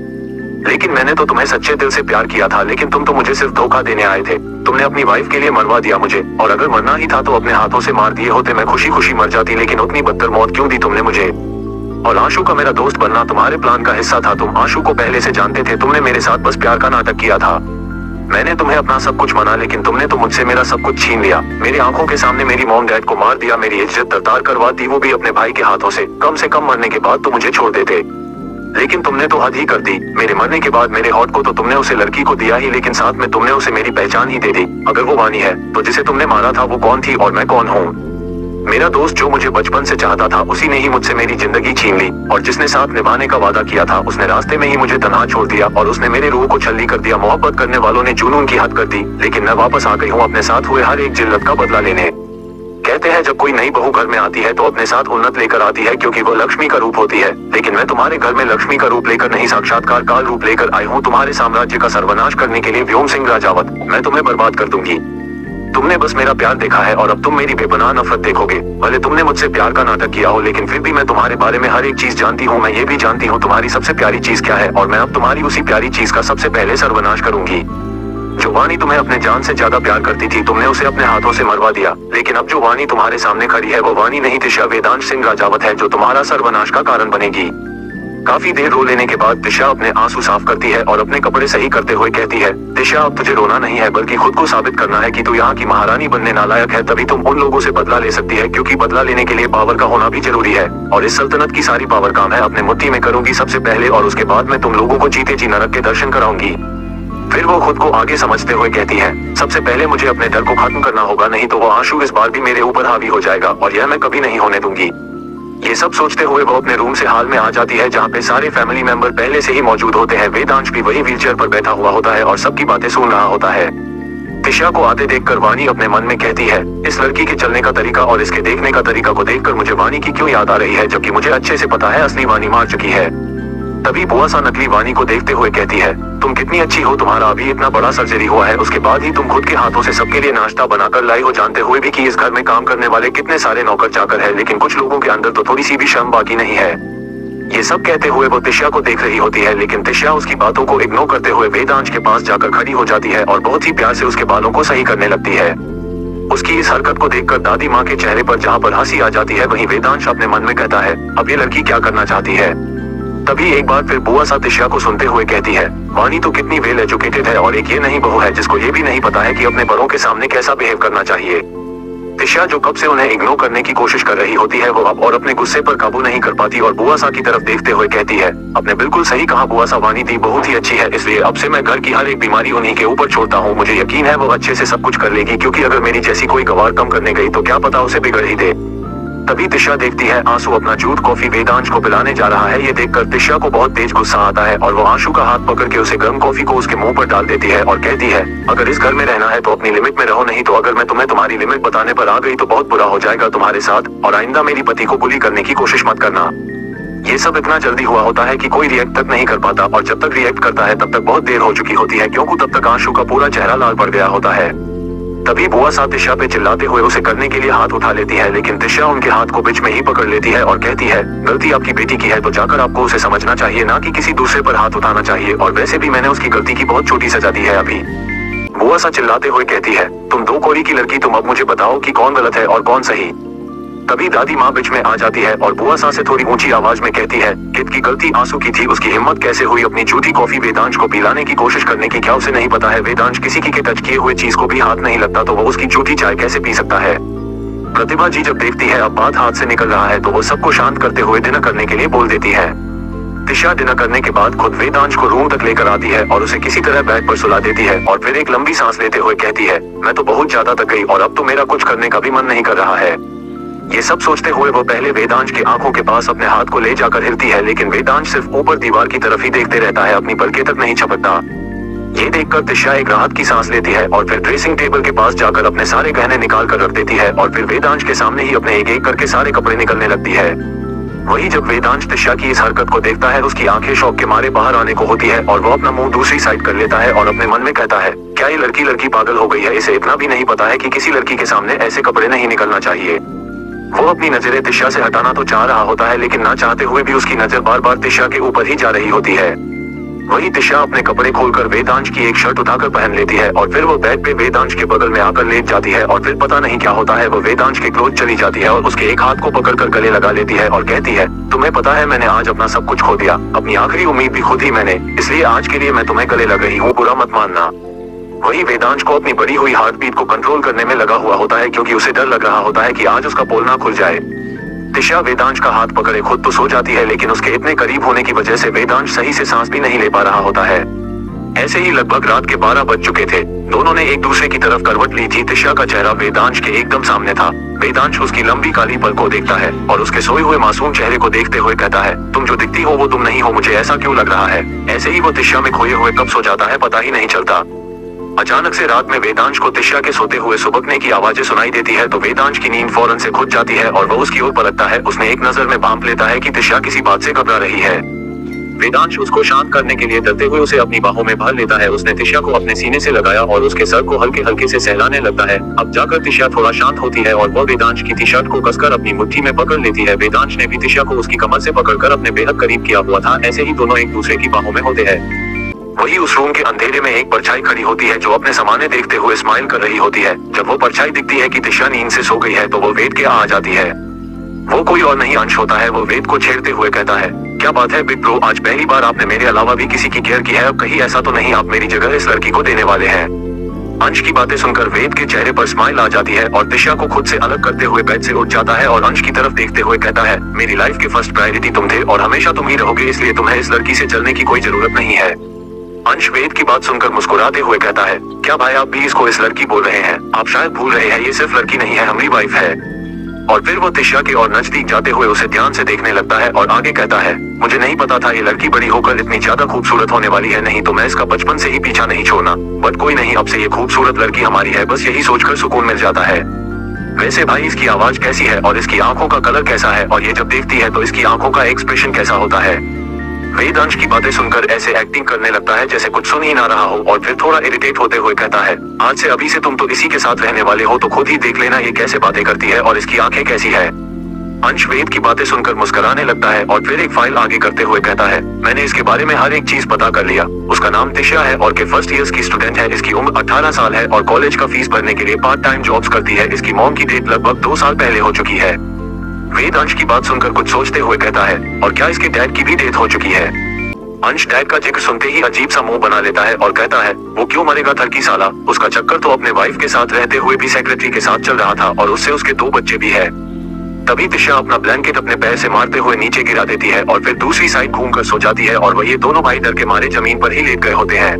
लेकिन मैंने तो तुम्हें सच्चे दिल से प्यार किया था, लेकिन तुम तो मुझे सिर्फ धोखा देने आए थे। तुमने अपनी वाइफ के लिए मरवा दिया मुझे, और अगर मरना ही था तो अपने हाथों से मार दिए होते, मैं खुशी खुशी मर जाती, लेकिन उतनी बदतर मौत क्यों दी तुमने मुझे। और आशु का मेरा दोस्त बनना तुम्हारे प्लान का हिस्सा था। तुम आशु को पहले से जानते थे, तुमने मेरे साथ बस प्यार का नाटक किया था। मैंने तुम्हें अपना सब कुछ माना, लेकिन तुमने तो मुझसे मेरा सब कुछ छीन लिया। मेरी आंखों के सामने मेरी मॉम डैड को मार दिया, मेरी इज्जत तरतार करवा दी, वो भी अपने भाई के हाथों से। कम मरने के बाद तो मुझे छोड़ देते, लेकिन तुमने तो हद ही कर दी। मेरे मरने के बाद मेरे हॉट को तो तुमने उसे लड़की को दिया ही, लेकिन साथ में तुमने उसे मेरी पहचान ही दे दी। अगर वो वानी है तो जिसे तुमने मारा था वो कौन थी और मैं कौन हूँ। मेरा दोस्त जो मुझे बचपन से चाहता था, उसी ने ही मुझसे मेरी जिंदगी छीन ली, और जिसने साथ निभाने का वादा किया था उसने रास्ते में ही मुझे तन्हा छोड़ दिया, और उसने मेरे रूह को छल्ली कर दिया। मोहब्बत करने वालों ने जुनून की हद कर दी, लेकिन मैं वापस आ गई हूँ अपने साथ हुए हर एक जिल्लत का बदला लेने। कहते हैं जब कोई नई बहू घर में आती है तो अपने साथ उन्नत लेकर आती है, क्योंकि वो लक्ष्मी का रूप होती है। लेकिन मैं तुम्हारे घर में लक्ष्मी का रूप लेकर नहीं, साक्षात्कार काल रूप लेकर आई हूँ, तुम्हारे साम्राज्य का सर्वनाश करने के लिए। व्योम सिंह राजावत, मैं तुम्हें बर्बाद कर दूंगी। तुमने बस मेरा प्यार देखा है और अब तुम मेरी बेपनाह नफरत देखोगे। भले तुमने मुझसे प्यार का नाटक किया हो, लेकिन फिर भी मैं तुम्हारे बारे में हर एक चीज जानती हूँ। मैं ये भी जानती हूँ तुम्हारी सबसे प्यारी चीज क्या है, और मैं अब तुम्हारी उसी प्यारी चीज का सबसे पहले सर्वनाश करूंगी। जो वानी तुम्हें अपने जान से ज्यादा प्यार करती थी, तुमने उसे अपने हाथों से मरवा दिया। लेकिन अब जो वानी तुम्हारे सामने खड़ी है वो वानी नहीं, तिशा वेदांश सिंह राजावत है, जो तुम्हारा सर्वनाश का कारण बनेगी। काफी देर रो लेने के बाद तिशा अपने आंसू साफ करती है और अपने कपड़े सही करते हुए कहती है, तिशा अब तुझे रोना नहीं है, बल्कि खुद को साबित करना है कि तू यहाँ की महारानी बनने नालायक है। तभी तुम उन लोगों से बदला ले सकती है, क्योंकि बदला लेने के लिए पावर का होना भी जरूरी है। और इस सल्तनत की सारी पावर काम है अपने मुट्ठी में करूंगी सबसे पहले, और उसके बाद मैं तुम लोगों को जीते जी नरक के दर्शन कराऊंगी। फिर वो खुद को आगे समझते हुए कहती है, सबसे पहले मुझे अपने डर को खत्म करना होगा, नहीं तो वो आशु इस बार भी मेरे ऊपर हावी हो जाएगा, और यह मैं कभी नहीं होने दूंगी। ये सब सोचते हुए वो अपने रूम से हाल में आ जाती है, जहाँ पे सारे फैमिली मेंबर पहले से ही मौजूद होते हैं। वेदांश भी वही व्हीलचेयर पर बैठा हुआ होता है और सबकी बातें सुन रहा होता है। तिशा को आते देखकर वानी अपने मन में कहती है, इस लड़की के चलने का तरीका और इसके देखने का तरीका को देखकर मुझे वानी की क्यों याद आ रही है, जबकि मुझे अच्छे से पता है असली वानी मार चुकी है। तभी बुआ सा नकली वानी को देखते हुए कहती है, तुम कितनी अच्छी हो, तुम्हारा अभी इतना बड़ा सर्जरी हुआ है, उसके बाद ही तुम खुद के हाथों से सबके लिए नाश्ता बनाकर लाई हो, जानते हुए भी कि इस घर में काम करने वाले कितने सारे नौकर चाकर है, लेकिन कुछ लोगों के अंदर तो थोड़ी सी भी शर्म बाकी नहीं है। ये सब कहते हुए वो तिशा को देख रही होती है, लेकिन तिशा उसकी बातों को इग्नोर करते हुए वेदांश के पास जाकर खड़ी हो जाती है और बहुत ही प्यार से उसके बालों को सही करने लगती है। उसकी इस हरकत को देखकर दादी माँ के चेहरे पर जहाँ पर हंसी आ जाती है, वहीं वेदांश अपने मन में कहता है, अब ये लड़की क्या करना चाहती है। तभी एक बार फिर बुआ सा तिशा को सुनते हुए कहती है, वानी तो कितनी वेल एजुकेटेड है, और एक ये नहीं बहू है जिसको ये भी नहीं पता है कि अपने बड़ों के सामने कैसा बिहेव करना चाहिए। तिशा जो कब से उन्हें इग्नोर करने की कोशिश कर रही होती है, वो अब और अपने गुस्से पर काबू नहीं कर पाती और बुआ सा की तरफ देखते हुए कहती है, आपने बिल्कुल सही कहा बुआ सा, वानी दी बहुत ही अच्छी है, इसलिए अब से मैं घर की हर एक बीमारी उन्हीं के ऊपर छोड़ता हूँ। मुझे यकीन है वो अच्छे से सब कुछ कर लेगी, क्योंकि अगर मेरी जैसी कोई गवार कम करने गई तो क्या पता उसे बिगड़ ही दे। तभी तिशा देखती है आंसू अपना जूट कॉफी वेदांश को पिलाने जा रहा है। ये देखकर तिशा को बहुत तेज गुस्सा आता है और वो आंसू का हाथ पकड़ के उसे गर्म कॉफी को उसके मुंह पर डाल देती है और कहती है, अगर इस घर में रहना है तो अपनी लिमिट में रहो, नहीं तो अगर मैं तुम्हें तुम्हारी लिमिट बताने पर आ गई तो बहुत बुरा हो जाएगा तुम्हारे साथ, और आइंदा मेरी पति को बुली करने की कोशिश मत करना। ये सब इतना जल्दी हुआ होता है कि कोई रिएक्ट तक नहीं कर पाता, और जब तक रिएक्ट करता है तब तक बहुत देर हो चुकी होती है, क्योंकि तब तक आंसू का पूरा चेहरा लाल पड़ गया होता है। तभी बुआ सा तिशा पे चिल्लाते हुए उसे करने के लिए हाथ उठा लेती है, लेकिन तिशा उनके हाथ को बीच में ही पकड़ लेती है और कहती है, गलती आपकी बेटी की है तो जाकर आपको उसे समझना चाहिए, ना कि किसी दूसरे पर हाथ उठाना चाहिए, और वैसे भी मैंने उसकी गलती की बहुत छोटी सजा दी है अभी। बुआ सा चिल्लाते हुए कहती है, तुम दो कौड़ी की लड़की, तुम अब मुझे बताओ कि कौन गलत है और कौन सही। तभी दादी माँ बीच में आ जाती है और बुआ सा से थोड़ी ऊंची आवाज में कहती है, कित की गलती आंसू की थी, उसकी हिम्मत कैसे हुई अपनी झूठी कॉफी वेदांश को पिलाने की कोशिश करने की, क्या उसे नहीं पता है वेदांश किसी की टच किए हुए चीज को भी हाथ नहीं लगता, तो वो उसकी झूठी चाय कैसे पी सकता है। प्रतिभा जी जब देखती है अब बात हाथ से निकल रहा है तो वो सबको शांत करते हुए डिनर करने के लिए बोल देती है। तिशा डिनर करने के बाद खुद वेदांश को रूम तक लेकर आती है और उसे किसी तरह बेड पर सुला देती है, और फिर एक लंबी सांस लेते हुए कहती है, मैं तो बहुत ज्यादा थक गई और अब तो मेरा कुछ करने का भी मन नहीं कर रहा है। ये सब सोचते हुए वो पहले वेदांश के आंखों के पास अपने हाथ को ले जाकर हिलती है, लेकिन वेदांश सिर्फ ऊपर दीवार की तरफ ही देखते रहता है, अपनी पलकें तक नहीं झपकता। ये देखकर तिशा एक राहत की सांस लेती है और फिर ड्रेसिंग टेबल के पास जाकर अपने सारे गहने निकाल कर रख देती है और फिर वेदांश के सामने ही अपने एक एक करके सारे कपड़े निकलने लगती है। वही जब वेदांश तिशा की इस हरकत को देखता है, उसकी आंखें शौक के मारे बाहर आने को होती है और वो अपना मुंह दूसरी साइड कर लेता है और अपने मन में कहता है, क्या ये लड़की पागल हो गई है? इसे इतना भी नहीं पता है कि किसी लड़की के सामने ऐसे कपड़े नहीं निकलना चाहिए। वो अपनी नजरें तिशा से हटाना तो चाह रहा होता है, लेकिन ना चाहते हुए भी उसकी नजर बार बार तिशा के ऊपर ही जा रही होती है। वही तिशा अपने कपड़े खोलकर वेदांश की एक शर्ट उठाकर पहन लेती है और फिर वो बेड पे वेदांश के बगल में आकर लेट जाती है और फिर पता नहीं क्या होता है, वो वेदांश के क्लोज चली जाती है और उसके एक हाथ को पकड़कर गले लगा लेती है और कहती है, तुम्हें पता है मैंने आज अपना सब कुछ खो दिया, अपनी आखिरी उम्मीद भी खो दी मैंने, इसलिए आज के लिए मैं तुम्हें गले लग रही हूँ, बुरा मत मानना। वही वेदांश को अपनी बढ़ी हुई हार्ट बीट को कंट्रोल करने में लगा हुआ होता है, क्योंकि उसे डर लग रहा होता है कि आज उसका पोल ना खुल जाए। तिशा वेदांश का हाथ पकड़े खुद तो सो जाती है, लेकिन उसके इतने करीब होने की वजह से वेदांश सही से सांस भी नहीं ले पा रहा होता है। ऐसे ही लगभग रात के 12 बज चुके थे। दोनों ने एक दूसरे की तरफ करवट ली थी। तिशा का चेहरा वेदांश के एकदम सामने था। वेदांश उसकी लंबी काली पल को देखता है और उसके सोए हुए मासूम चेहरे को देखते हुए कहता है, तुम जो दिखती हो वो तुम नहीं हो, मुझे ऐसा क्यों लग रहा है? ऐसे ही वो तिशा में खोए हुए कब सो जाता है पता ही नहीं चलता। अचानक से रात में वेदांश को तिशा के सोते हुए सुबकने की आवाजें सुनाई देती है, तो वेदांश की नींद फौरन से खुल जाती है और वो उसकी ओर पलटता है। उसने एक नजर में भांप लेता है कि तिशा किसी बात से घबरा रही है। वेदांश उसको शांत करने के लिए डरते हुए उसे अपनी बाहों में भर लेता है। उसने तिशा को अपने सीने से लगाया और उसके सर को हल्के हल्के से सहलाने लगता है। अब जाकर तिशा थोड़ा शांत होती है और वह वेदांश की टी शर्ट को कसकर अपनी मुट्ठी में पकड़ लेती है। वेदांश ने भी तिशा को उसकी कमर से पकड़कर अपने बेहद करीब किया हुआ था। ऐसे ही दोनों एक दूसरे की बाहों में होते हैं। वही उस रूम के अंधेरे में एक परछाई खड़ी होती है जो अपने सामने देखते हुए स्माइल कर रही होती है। जब वो परछाई दिखती है कि तिशा नींद से सो गई है, तो वो वेद के आ जाती है। वो कोई और नहीं अंश होता है। वो वेद को छेड़ते हुए कहता है, क्या बात है बिग ब्रो, आज पहली बार आपने मेरे अलावा भी किसी की केयर की है? अब कहीं ऐसा तो नहीं आप मेरी जगह इस लड़की को देने वाले हैं? अंश की बातें सुनकर वेद के चेहरे पर स्माइल आ जाती है और तिशा को खुद से अलग करते हुए बेड से उठ जाता है और अंश की तरफ देखते हुए कहता है, मेरी लाइफ की फर्स्ट प्रायोरिटी तुम थे और हमेशा तुम ही रहोगे, इसलिए तुम्हें इस लड़की से चलने की कोई जरूरत नहीं है। अंश वेद की बात सुनकर मुस्कुराते हुए कहता है, क्या भाई आप भी इसको इस लड़की बोल रहे हैं? आप शायद भूल रहे हैं, ये सिर्फ लड़की नहीं है, हमारी वाइफ है। और फिर वो तिशा के और नजदीक जाते हुए उसे ध्यान से देखने लगता है और आगे कहता है, मुझे नहीं पता था ये लड़की बड़ी होकर इतनी ज्यादा खूबसूरत होने वाली है, नहीं तो मैं इसका बचपन से ही पीछा नहीं छोड़ना। बट कोई नहीं, अब से ये खूबसूरत लड़की हमारी है, बस यही सोचकर सुकून मिल जाता है। वैसे भाई इसकी आवाज कैसी है और इसकी आंखों का कलर कैसा है, और ये जब देखती है तो इसकी आंखों का एक्सप्रेशन कैसा होता है? वेदांश की बातें सुनकर ऐसे एक्टिंग करने लगता है जैसे कुछ सुन ही ना रहा हो और फिर थोड़ा इरिटेट होते हुए कहता है, आज से अभी से तुम तो इसी के साथ रहने वाले हो, तो खुद ही देख लेना ये कैसे बातें करती है और इसकी आंखें कैसी है। अंश वेद की बातें सुनकर मुस्कुराने लगता है और फिर एक फाइल आगे करते हुए कहता है, मैंने इसके बारे में हर एक चीज पता कर लिया। उसका नाम तिशा है और के फर्स्ट ईयर्स की स्टूडेंट है। इसकी उम्र 18 साल है और कॉलेज का फीस भरने के लिए पार्ट टाइम जॉब्स करती है। इसकी मॉम की डेट लगभग 2 साल पहले हो चुकी है। वेद अंश की बात सुनकर कुछ सोचते हुए कहता है, और क्या इसके डैड की भी डेथ हो चुकी है? अंश डैड का जिक्र सुनते ही अजीब सा मुंह बना लेता है और कहता है, वो क्यों मरेगा थरकी साला, उसका चक्कर तो अपने वाइफ के साथ रहते हुए भी सेक्रेटरी के साथ चल रहा था और उससे उसके 2 बच्चे भी है। तभी तिशा अपना ब्लैंकेट अपने पैर से मारते हुए नीचे गिरा देती है और फिर दूसरी साइड घूमकर सो जाती है और वह ये दोनों भाई डर के मारे जमीन पर ही लेट गए होते हैं।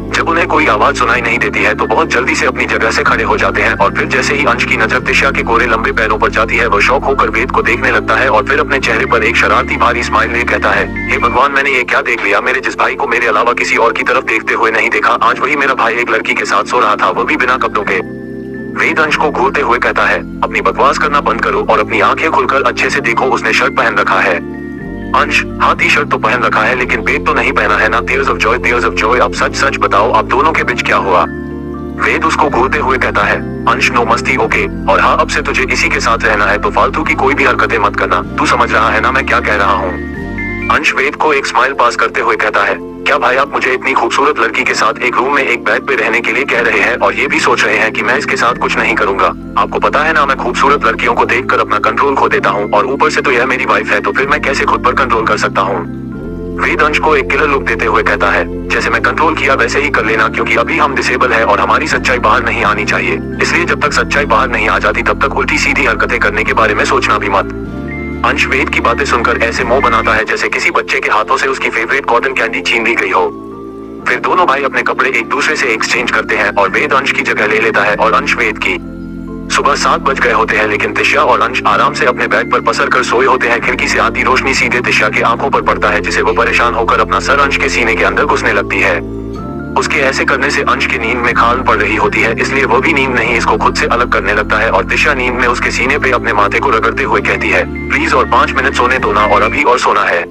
जब उन्हें कोई आवाज सुनाई नहीं देती है तो बहुत जल्दी से अपनी जगह से खड़े हो जाते हैं और फिर जैसे ही अंश की नजर तिशा के गोरे लंबे पैरों पर जाती है, वह शौक होकर वेद को देखने लगता है और फिर अपने चेहरे पर एक शरारती भारी स्माइल ले कहता है, हे भगवान, मैंने ये क्या देख लिया? मेरे जिस भाई को मेरे अलावा किसी और की तरफ देखते हुए नहीं देखा, आज वही मेरा भाई एक लड़की के साथ सो रहा था, वो भी बिना कपड़ों के। वेद अंश को घूरते हुए कहता है, अपनी बकवास करना बंद करो और अपनी आंखें खुलकर अच्छे से देखो, उसने शर्ट पहन रखा है। अंश, हाँ टी शर्ट तो पहन रखा है लेकिन पेट तो नहीं पहना है ना। Tears of Joy, tears of Joy. अब सच सच बताओ, आप दोनों के बीच क्या हुआ? वेद उसको घूरते हुए कहता है, अंश नो मस्ती ओके, और हाँ अब से तुझे इसी के साथ रहना है, तो फालतू की कोई भी हरकतें मत करना। तू समझ रहा है ना मैं क्या कह रहा हूँ? अंश वेद को एक स्माइल पास करते हुए कहता है, क्या भाई आप मुझे इतनी खूबसूरत लड़की के साथ एक रूम में एक बेड पे रहने के लिए कह रहे हैं और ये भी सोच रहे हैं कि मैं इसके साथ कुछ नहीं करूंगा? आपको पता है ना मैं खूबसूरत लड़कियों को देखकर अपना कंट्रोल खो देता हूँ, और ऊपर से तो यह मेरी वाइफ है, तो फिर मैं कैसे खुद पर कंट्रोल कर सकता हूँ? वेद अंश को एक किलर लुक देते हुए कहता है, जैसे मैं कंट्रोल किया वैसे ही कर लेना, क्योंकि अभी हम डिसेबल है और हमारी सच्चाई बाहर नहीं आनी चाहिए। इसलिए जब तक सच्चाई बाहर नहीं आ जाती तब तक उल्टी सीधी हरकतें करने के बारे में सोचना भी मत। अंश वेद की बातें सुनकर ऐसे मुंह बनाता है जैसे किसी बच्चे के हाथों से उसकी फेवरेट कॉटन कैंडी छीन ली गई हो। फिर दोनों भाई अपने कपड़े एक दूसरे से एक्सचेंज करते हैं और वेद अंश की जगह ले लेता है और अंश वेद की। सुबह 7 बज गए होते हैं, लेकिन तिशा और अंश आराम से अपने बेड पर पसर कर सोए होते हैं। खिड़की से आती रोशनी सीधे तिशा की आंखों पर पड़ता है, जिसे वो परेशान होकर अपना सर अंश के सीने के अंदर घुसने लगती है। उसके ऐसे करने से अंश की नींद में खाल पड़ रही होती है, इसलिए वो भी नींद नहीं इसको खुद से अलग करने लगता है और तिशा नींद में उसके सीने पे अपने माथे को रगड़ते हुए कहती है, प्लीज और 5 मिनट सोने दो ना, और अभी और सोना है।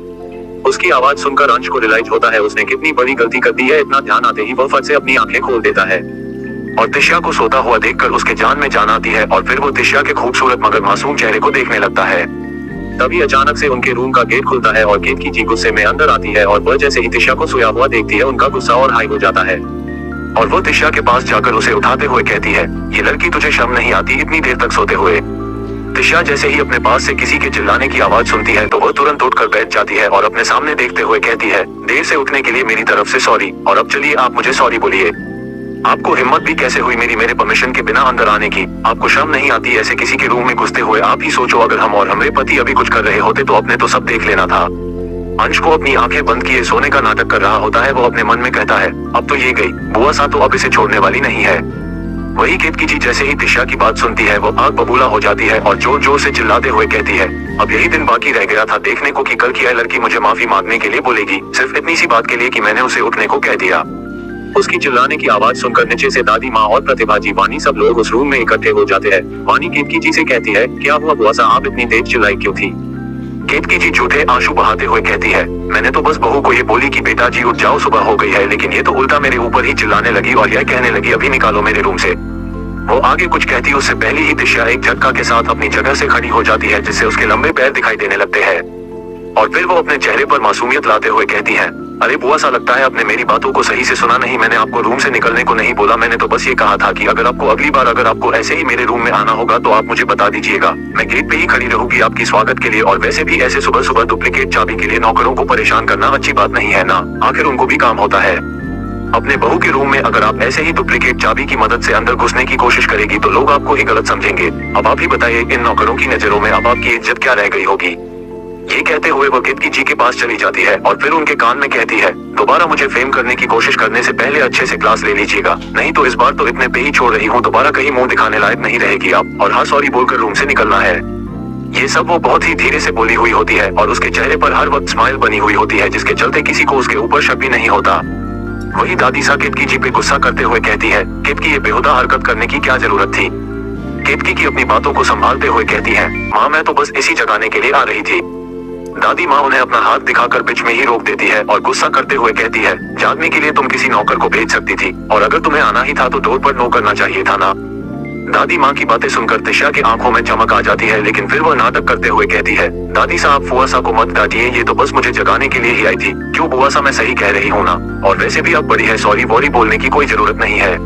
उसकी आवाज सुनकर अंश को रियलाइज होता है उसने कितनी बड़ी गलती कर दी है। इतना ध्यान आते ही वो फट से अपनी आंखें खोल देता है और तिशा को सोता हुआ देखकर उसके जान में जान आती है और फिर वो तिशा के खूबसूरत मगर मासूम चेहरे को देखने लगता है। तभी अचानक से उनके रूम का गेट खुलता है और केतकी जी गुस्से में अंदर आती है और वह जैसे ही तिशा को सोया हुआ देखती है उनका गुस्सा और हाई हो जाता है और वो तिशा के पास जाकर उसे उठाते हुए कहती है, ये लड़की तुझे शर्म नहीं आती इतनी देर तक सोते हुए। तिशा जैसे ही अपने पास से किसी के चिल्लाने की आवाज सुनती है तो वह तुरंत उठकर बैठ जाती है और अपने सामने देखते हुए कहती है, देर से उठने के लिए मेरी तरफ से सॉरी, और अब चलिए आप मुझे सॉरी बोलिए। आपको हिम्मत भी कैसे हुई मेरे परमिशन के बिना अंदर आने की? आपको शर्म नहीं आती ऐसे किसी के रूम में घुसते हुए? आप ही सोचो, अगर हम और हमारे पति अभी कुछ कर रहे होते तो अपने तो सब देख लेना था। अंश को अपनी आंखें बंद किए सोने का नाटक कर रहा होता है। वो अपने मन में कहता है, अब तो ये गई बुआ सा तो अब इसे छोड़ने वाली नहीं है। वही केतकी जी जैसे ही तिशा की बात सुनती है वो आग बबूला हो जाती है और जोर जोर से चिल्लाते हुए कहती है, अब यही दिन बाकी रह गया था देखने को कि कल की यह लड़की मुझे माफी मांगने के लिए बोलेगी, सिर्फ इतनी सी बात के लिए कि मैंने उसे उठने को कह दिया। उसकी चिल्लाने की आवाज सुनकर नीचे से दादी माँ और प्रतिभा जी, वानी सब लोग उस रूम में इकट्ठे हो जाते हैं। वानी केतकी जी से कहती है, क्या हुआ बुआ सा, आप इतनी तेज चिल्लाई क्यों थी? केतकी जी झूठे आंसू बहाते हुए कहती है, मैंने तो बस बहू को ये बोली कि बेटा जी उठ जाओ सुबह हो गई है, लेकिन ये तो उल्टा मेरे ऊपर ही चिल्लाने लगी और यह कहने लगी अभी निकालो मेरे रूम से। वो आगे कुछ कहती उससे पहले ही तिशा एक झटका के साथ अपनी जगह से खड़ी हो जाती है, जिससे उसके लंबे पैर दिखाई देने लगते हैं और फिर वो अपने चेहरे पर मासूमियत लाते हुए कहती है, अरे बुआ सा लगता है आपने मेरी बातों को सही से सुना नहीं। मैंने आपको रूम से निकलने को नहीं बोला, मैंने तो बस ये कहा था कि अगर आपको अगली बार अगर आपको ऐसे ही मेरे रूम में आना होगा तो आप मुझे बता दीजिएगा, मैं गेट पे ही खड़ी रहूंगी आपकी स्वागत के लिए। और वैसे भी ऐसे सुबह सुबह डुप्लीकेट चाबी के लिए नौकरों को परेशान करना अच्छी बात नहीं है ना, आखिर उनको भी काम होता है। अपने बहू के रूम में अगर आप ऐसे ही डुप्लीकेट चाबी की मदद से अंदर घुसने की कोशिश करेगी तो लोग आपको ही गलत समझेंगे। अब आप ही बताइए इन नौकरों की नजरों में अब आपकी इज्जत क्या रह गई होगी। ये कहते हुए वो केतकी जी के पास चली जाती है और फिर उनके कान में कहती है, दोबारा मुझे फेम करने की कोशिश करने से पहले अच्छे से क्लास ले लीजिएगा, नहीं तो इस बार तो इतने पे ही छोड़ रही हूँ, दोबारा कहीं मुंह दिखाने लायक नहीं रहेगी आप, और हाँ सॉरी बोलकर रूम से निकलना है। ये सब वो बहुत ही धीरे से बोली हुई होती है और उसके चेहरे पर हर वक्त स्माइल बनी हुई होती है, जिसके चलते किसी को उसके ऊपर शक भी नहीं होता। वही दादी सा केतकी जी पे गुस्सा करते हुए कहती है, केतकी ये बेहुदा हरकत करने की क्या जरूरत थी? केतकी की अपनी बातों को संभालते हुए कहती है, माँ मैं तो बस इसी जगाने के लिए आ रही थी। दादी माँ उन्हें अपना हाथ दिखाकर बीच में ही रोक देती है और गुस्सा करते हुए कहती है, जागने के लिए तुम किसी नौकर को भेज सकती थी, और अगर तुम्हें आना ही था तो डोर पर नो करना चाहिए था ना। दादी माँ की बातें सुनकर तिशा की आंखों में चमक आ जाती है, लेकिन फिर वह नाटक करते हुए कहती है, दादी साहब फुआ सा को मत डांटिए, ये तो बस मुझे जगाने के लिए ही आई थी। क्यों बुआ सा मैं सही कह रही हूँ ना, और वैसे भी अब बड़ी है, सॉरी वॉरी बोलने की कोई जरूरत नहीं है।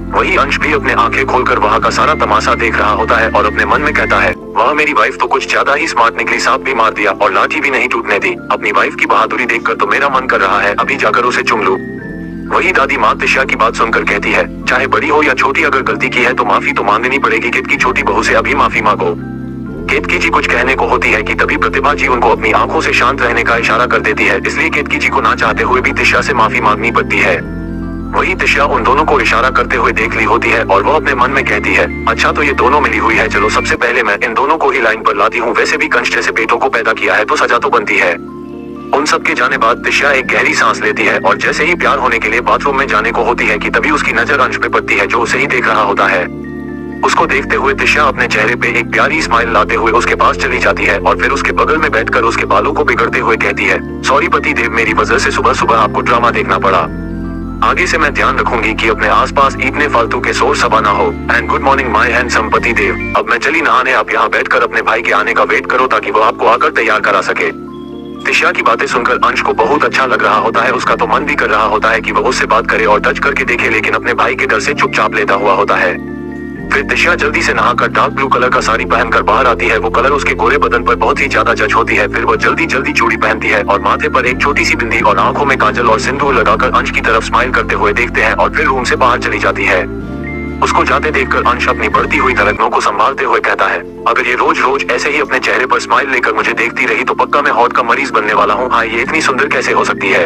वही अंश भी अपने आंखें खोलकर वहाँ का सारा तमाशा देख रहा होता है और अपने मन में कहता है, वह मेरी वाइफ तो कुछ ज्यादा ही स्मार्ट निकली, सांप भी मार दिया और लाठी भी नहीं टूटने दी। अपनी वाइफ की बहादुरी देखकर तो मेरा मन कर रहा है अभी जाकर उसे चुम लूं। वही दादी माँ तिशा की बात सुनकर कहती है, चाहे बड़ी हो या छोटी, अगर गलती की है तो माफी तो मांगनी पड़ेगी। केतकी छोटी बहू से अभी माफी मांगो। केतकी जी कुछ कहने को होती है कि तभी प्रतिभा जी उनको अपनी आंखों से शांत रहने का इशारा कर देती है, इसलिए केतकी जी को ना चाहते हुए भी तिशा से माफी मांगनी पड़ती है। वही तिशा उन दोनों को इशारा करते हुए देख ली होती है और वो अपने मन में कहती है, अच्छा तो ये दोनों मिली हुई है, चलो सबसे पहले मैं इन दोनों को ही लाइन पर लाती हूँ, वैसे भी कंच जैसे बेटों को पैदा किया है तो सजा तो बनती है। उन सब के जाने बाद तिशा एक गहरी सांस लेती है और जैसे ही प्यार होने के लिए बाथरूम में जाने को होती है कि तभी उसकी नजर अंश पे पड़ती है, जो उसे ही देख रहा होता है। उसको देखते हुए तिशा अपने चेहरे पे एक प्यारी स्माइल लाते हुए उसके पास चली जाती है और फिर उसके बगल में बैठकर उसके बालों को बिगड़ते हुए कहती है, सॉरी पति देव, मेरी वजह से सुबह सुबह आपको ड्रामा देखना पड़ा। आगे से मैं ध्यान रखूंगी कि अपने आसपास इतने फालतू के शोर सभा ना हो। And good morning my handsome पति देव, अब मैं चली नहाने, आप यहाँ बैठकर अपने भाई के आने का वेट करो ताकि वो आपको आकर तैयार करा सके। तिशा की बातें सुनकर अंश को बहुत अच्छा लग रहा होता है, उसका तो मन भी कर रहा होता है कि वो उससे बात करे और टच करके देखे, लेकिन अपने भाई के डर से चुपचाप लेता हुआ होता है। फिर तिशा जल्दी से नहाकर डार्क ब्लू कलर का साड़ी पहनकर बाहर आती है। वो कलर उसके गोरे बदन पर बहुत ही ज्यादा जच होती है। फिर वो जल्दी जल्दी चूड़ी पहनती है और माथे पर एक छोटी सी बिंदी और आंखों में काजल और सिंदूर लगाकर अंश की तरफ स्माइल करते हुए देखते हैं और फिर रूम से बाहर चली जाती है। उसको जाते देखकर अंश अपनी बढ़ती हुई धड़कनों को संभालते हुए कहता है, अगर ये रोज रोज ऐसे ही अपने चेहरे पर स्माइल लेकर मुझे देखती रही तो पक्का मैं हॉट का मरीज बनने वाला हूँ। हाँ, ये इतनी सुंदर कैसे हो सकती है?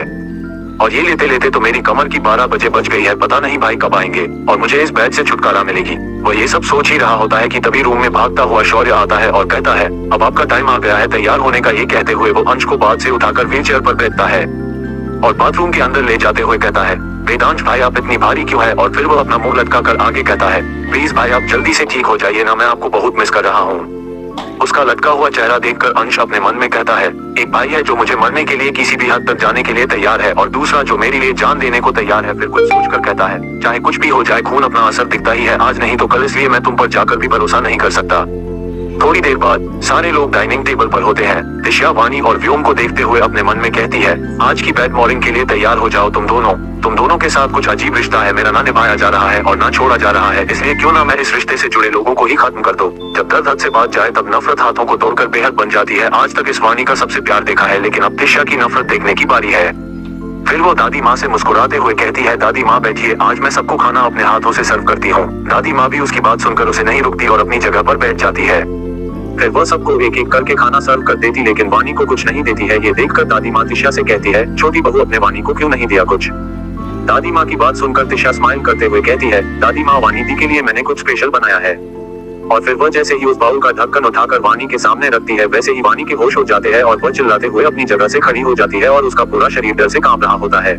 और ये लेते लेते तो मेरी कमर की 12 बजे बज गई है। पता नहीं भाई कब आएंगे और मुझे इस बैच से छुटकारा मिलेगी। वो ये सब सोच ही रहा होता है कि तभी रूम में भागता हुआ शौर्य आता है और कहता है, अब आपका टाइम आ गया है तैयार होने का। ये कहते हुए वो अंश को बाथ से उठाकर व्हीलचेयर पर बैठता है और बाथरूम के अंदर ले जाते हुए कहता है, वेदांश भाई आप इतनी भारी क्यों है? और फिर वो अपना मुंह लटका कर आगे कहता है, प्लीज भाई आप जल्दी से ठीक हो जाइए ना, मैं आपको बहुत मिस कर रहा हूँ। उसका लटका हुआ चेहरा देखकर अंश अपने मन में कहता है, एक भाई है जो मुझे मरने के लिए किसी भी हद तक जाने के लिए तैयार है और दूसरा जो मेरे लिए जान देने को तैयार है। फिर कुछ सोचकर कहता है, चाहे कुछ भी हो जाए खून अपना असर दिखता ही है, आज नहीं तो कल, इसलिए मैं तुम पर जाकर भी भरोसा नहीं कर सकता। थोड़ी देर बाद सारे लोग डाइनिंग टेबल पर होते हैं। दिशा वानी और व्योम को देखते हुए अपने मन में कहती है, आज की बैड मॉर्निंग के लिए तैयार हो जाओ तुम दोनों के साथ कुछ अजीब रिश्ता है मेरा, ना निभाया जा रहा है और ना छोड़ा जा रहा है, इसलिए क्यों ना मैं इस रिश्ते से जुड़े लोगों को ही खत्म कर दो। जब दर्द हद से बात जाए तब नफरत हाथों को तोड़कर बेहद बन जाती है। आज तक इस वानी का सबसे प्यार देखा है, लेकिन अब दिशा की नफरत देखने की बारी है। फिर वो दादी माँ से मुस्कुराते हुए कहती है, दादी माँ बैठिए, आज मैं सबको खाना अपने हाथों से सर्व करती हूँ। दादी माँ भी उसकी बात सुनकर उसे नहीं रुकती और अपनी जगह पर बैठ जाती है। फिर वह सबको एक एक करके खाना सर्व कर देती, लेकिन वानी को कुछ नहीं देती है। ये देखकर दादी माँ तिशा से कहती है, छोटी बहू अपने वानी को क्यों नहीं दिया कुछ? दादी माँ की बात सुनकर तिशा स्माइल करते हुए कहती है, दादी माँ वानी दी के लिए मैंने कुछ स्पेशल बनाया है। और फिर वह जैसे ही उस बाउल का ढक्कन उठाकर वानी के सामने रखती है, वैसे ही वानी के होश हो जाते हैं और वह चिल्लाते हुए अपनी जगह से खड़ी हो जाती है और उसका पूरा शरीर डर से कांप रहा होता है।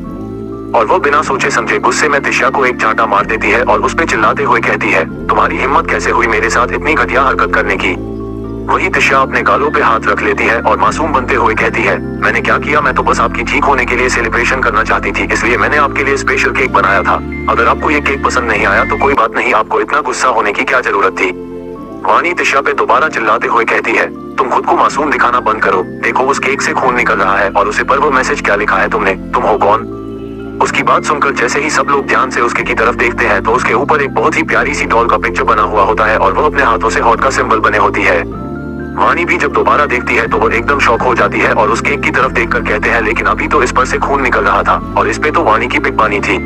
और वो बिना सोचे समझे गुस्से में तिशा को एक चांटा मार देती है और उस पे चिल्लाते हुए कहती है, तुम्हारी हिम्मत कैसे हुई मेरे साथ इतनी घटिया हरकत करने की? वही तिशा अपने गालों पे हाथ रख लेती है और मासूम बनते हुए कहती है, मैंने क्या किया? मैं तो बस आपकी ठीक होने के लिए सेलिब्रेशन करना चाहती थी, इसलिए मैंने आपके लिए स्पेशल केक बनाया था। अगर आपको ये केक पसंद नहीं आया तो कोई बात नहीं, आपको इतना गुस्सा होने की क्या जरूरत थी? वानी तिशा पे दोबारा चिल्लाते हुए कहती है, तुम खुद को मासूम दिखाना बंद करो, देखो उस केक से खून निकल रहा है और उसे पर वो मैसेज क्या लिखा है तुमने, तुम हो कौन? उसकी बात सुनकर जैसे ही सब लोग ध्यान से उसके की तरफ देखते हैं तो उसके ऊपर एक बहुत ही प्यारी सी डॉल का पिक्चर बना हुआ होता है और वो अपने हाथों से हॉट का सिंबल बने होती है। वानी भी जब दोबारा देखती है तो वो एकदम शॉक हो जाती है और उस केक की तरफ देखकर कहते हैं, लेकिन अभी तो इस पर से खून निकल रहा था और इस पे तो वानी की पिक बनी थी।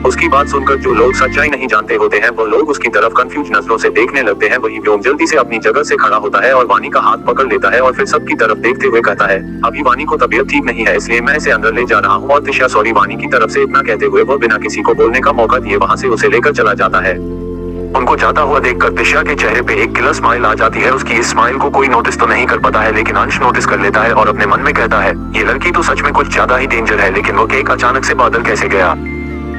उसकी बात सुनकर जो लोग सच्चाई नहीं जानते होते हैं वो लोग उसकी तरफ कंफ्यूज नजरों से देखने लगते हैं। वही व्योम जल्दी से अपनी जगह से खड़ा होता है और वानी का हाथ पकड़ लेता है और फिर सबकी तरफ देखते हुए कहता है, अभी वानी को तबीयत ठीक नहीं है, इसलिए मैं इसे अंदर ले जा रहा हूँ। और तिशा सॉरी वानी की तरफ से इतना कहते हुए वो बिना किसी को बोलने का मौका दिए वहाँ से उसे लेकर चला जाता है। उनको जाता हुआ देखकर तिशा के चेहरे पे एक किलर स्माइल आ जाती है। उसकी इस स्माइल को कोई नोटिस तो नहीं कर पाता है, लेकिन अंश नोटिस कर लेता है और अपने मन में कहता है, ये लड़की तो सच में कुछ ज्यादा ही डेंजर है। लेकिन वो केक अचानक से बादल कैसे गया?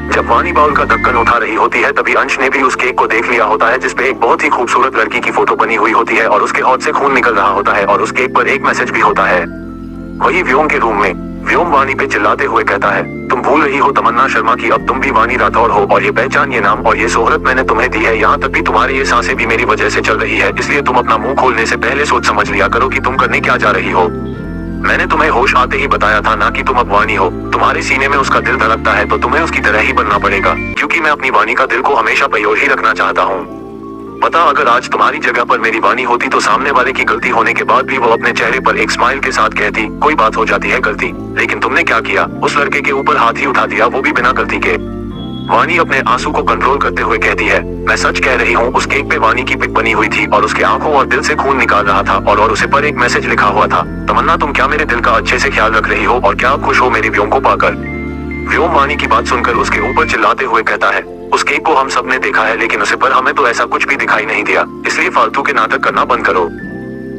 जब वानी बाउल का ढक्कन उठा रही होती है तभी अंश ने भी उस केक को देख लिया होता है, जिसपे एक बहुत ही खूबसूरत लड़की की फोटो बनी हुई होती है और उसके हाथ से खून निकल रहा होता है और उस केक पर एक मैसेज भी होता है। वही व्योम के रूम में व्योम वानी पे चिल्लाते हुए कहता है, तुम भूल रही हो तमन्ना शर्मा की, अब तुम भी वानी राठौर हो और ये पहचान, ये नाम और ये शोहरत मैंने तुम्हें दी है। यहाँ तक भी तुम्हारी ये सांसें भी मेरी वजह से चल रही है, इसलिए तुम अपना मुंह खोलने से पहले सोच समझ लिया करो कि तुम करने क्या जा रही हो। मैंने तुम्हें होश आते ही बताया था ना कि तुम अब वानी हो। तुम्हारे सीने में उसका दिल धड़कता है तो तुम्हें उसकी तरह ही बनना पड़ेगा, क्योंकि मैं अपनी वानी का दिल को हमेशा पयोर ही रखना चाहता हूँ। पता अगर आज तुम्हारी जगह पर मेरी वानी होती तो सामने वाले की गलती होने के बाद भी वो अपने चेहरे पर एक स्माइल के साथ कहती, कोई बात हो जाती है गलती, लेकिन तुमने क्या किया? उस लड़के के ऊपर हाथ ही उठा दिया, वो भी बिना गलती के। वानी अपने आंसू को कंट्रोल करते हुए कहती है, मैं सच कह रही हूँ, उस केक पे वानी की पिक बनी हुई थी और उसके आंखों और दिल से खून निकाल रहा था और उसे पर एक मैसेज लिखा हुआ था, तमन्ना तुम क्या मेरे दिल का अच्छे से ख्याल रख रही हो और क्या आप खुश हो मेरी व्योम को पाकर? व्योम वानी की बात सुनकर उसके ऊपर चिल्लाते हुए कहता है, उस केक को हम सबने देखा है लेकिन उसे पर हमें तो ऐसा कुछ भी दिखाई नहीं दिया, इसलिए फालतू के नाटक करना बंद करो।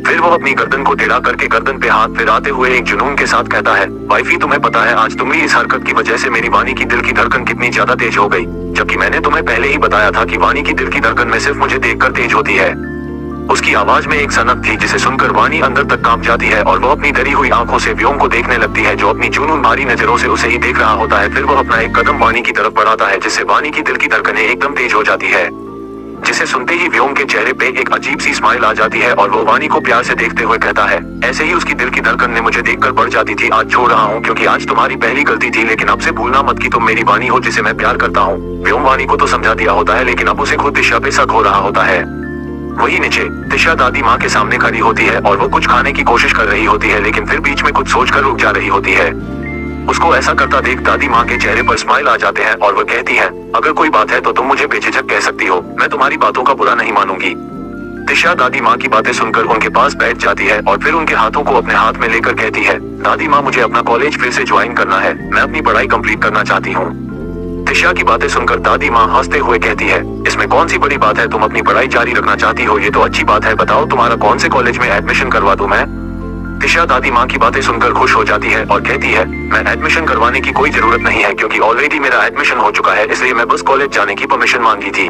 फिर वो अपनी गर्दन को टेढ़ा करके गर्दन पे हाथ फिराते हुए एक जुनून के साथ कहता है, वाइफी तुम्हें पता है आज तुम्हारी इस हरकत की वजह से मेरी वानी की दिल की धड़कन कितनी ज्यादा तेज हो गई, जबकि मैंने तुम्हें पहले ही बताया था कि वानी की दिल की धड़कन में सिर्फ मुझे देखकर तेज होती है। उसकी आवाज में एक सनक थी जिसे सुनकर वानी अंदर तक कांप जाती है और वो अपनी डरी हुई आंखों से व्योम को देखने लगती है, जो अपनी जुनून भारी नजरों से उसे ही देख रहा होता है। फिर वो अपना एक कदम वानी की तरफ बढ़ाता है, जिससे वानी की दिल की धड़कनें एकदम तेज हो जाती है, जिसे सुनते ही व्योम के चेहरे पे एक अजीब सी स्माइल आ जाती है और वो वानी को प्यार से देखते हुए कहता है, ऐसे ही उसकी दिल की धड़कन ने मुझे देखकर बढ़ जाती थी। आज छोड़ रहा हूँ क्योंकि आज तुम्हारी पहली गलती थी, लेकिन अब से भूलना मत कि तुम मेरी वानी हो जिसे मैं प्यार करता हूँ। व्योम वानी को तो समझा दिया होता है, लेकिन अब उसे खुद दिशा पे शक हो रहा होता है। वही नीचे दिशा दादी माँ के सामने खड़ी होती है और वो कुछ खाने की कोशिश कर रही होती है, लेकिन फिर बीच में कुछ सोचकर रुक जा रही होती है। उसको ऐसा करता देख दादी माँ के चेहरे पर स्माइल आ जाते हैं और वो कहती है, अगर कोई बात है तो तुम मुझे बेझिझक कह सकती हो, मैं तुम्हारी बातों का बुरा नहीं मानूंगी। तिशा दादी माँ की बातें सुनकर उनके पास बैठ जाती है और फिर उनके हाथों को अपने हाथ में लेकर कहती है, दादी माँ मुझे अपना कॉलेज फिर से ज्वाइन करना है, मैं अपनी पढ़ाई कंप्लीट करना चाहती हूँ। तिशा की बातें सुनकर दादी माँ हंसते हुए कहती है, इसमें कौन सी बड़ी बात है, तुम अपनी पढ़ाई जारी रखना चाहती हो, ये तो अच्छी बात है, बताओ तुम्हारा कौन से कॉलेज में एडमिशन करवा दूं मैं। तिशा दादी माँ की बातें सुनकर खुश हो जाती है और कहती है, मैं एडमिशन करवाने की कोई जरूरत नहीं है क्योंकि ऑलरेडी मेरा एडमिशन हो चुका है, इसलिए मैं बस कॉलेज जाने की परमिशन मांगी थी।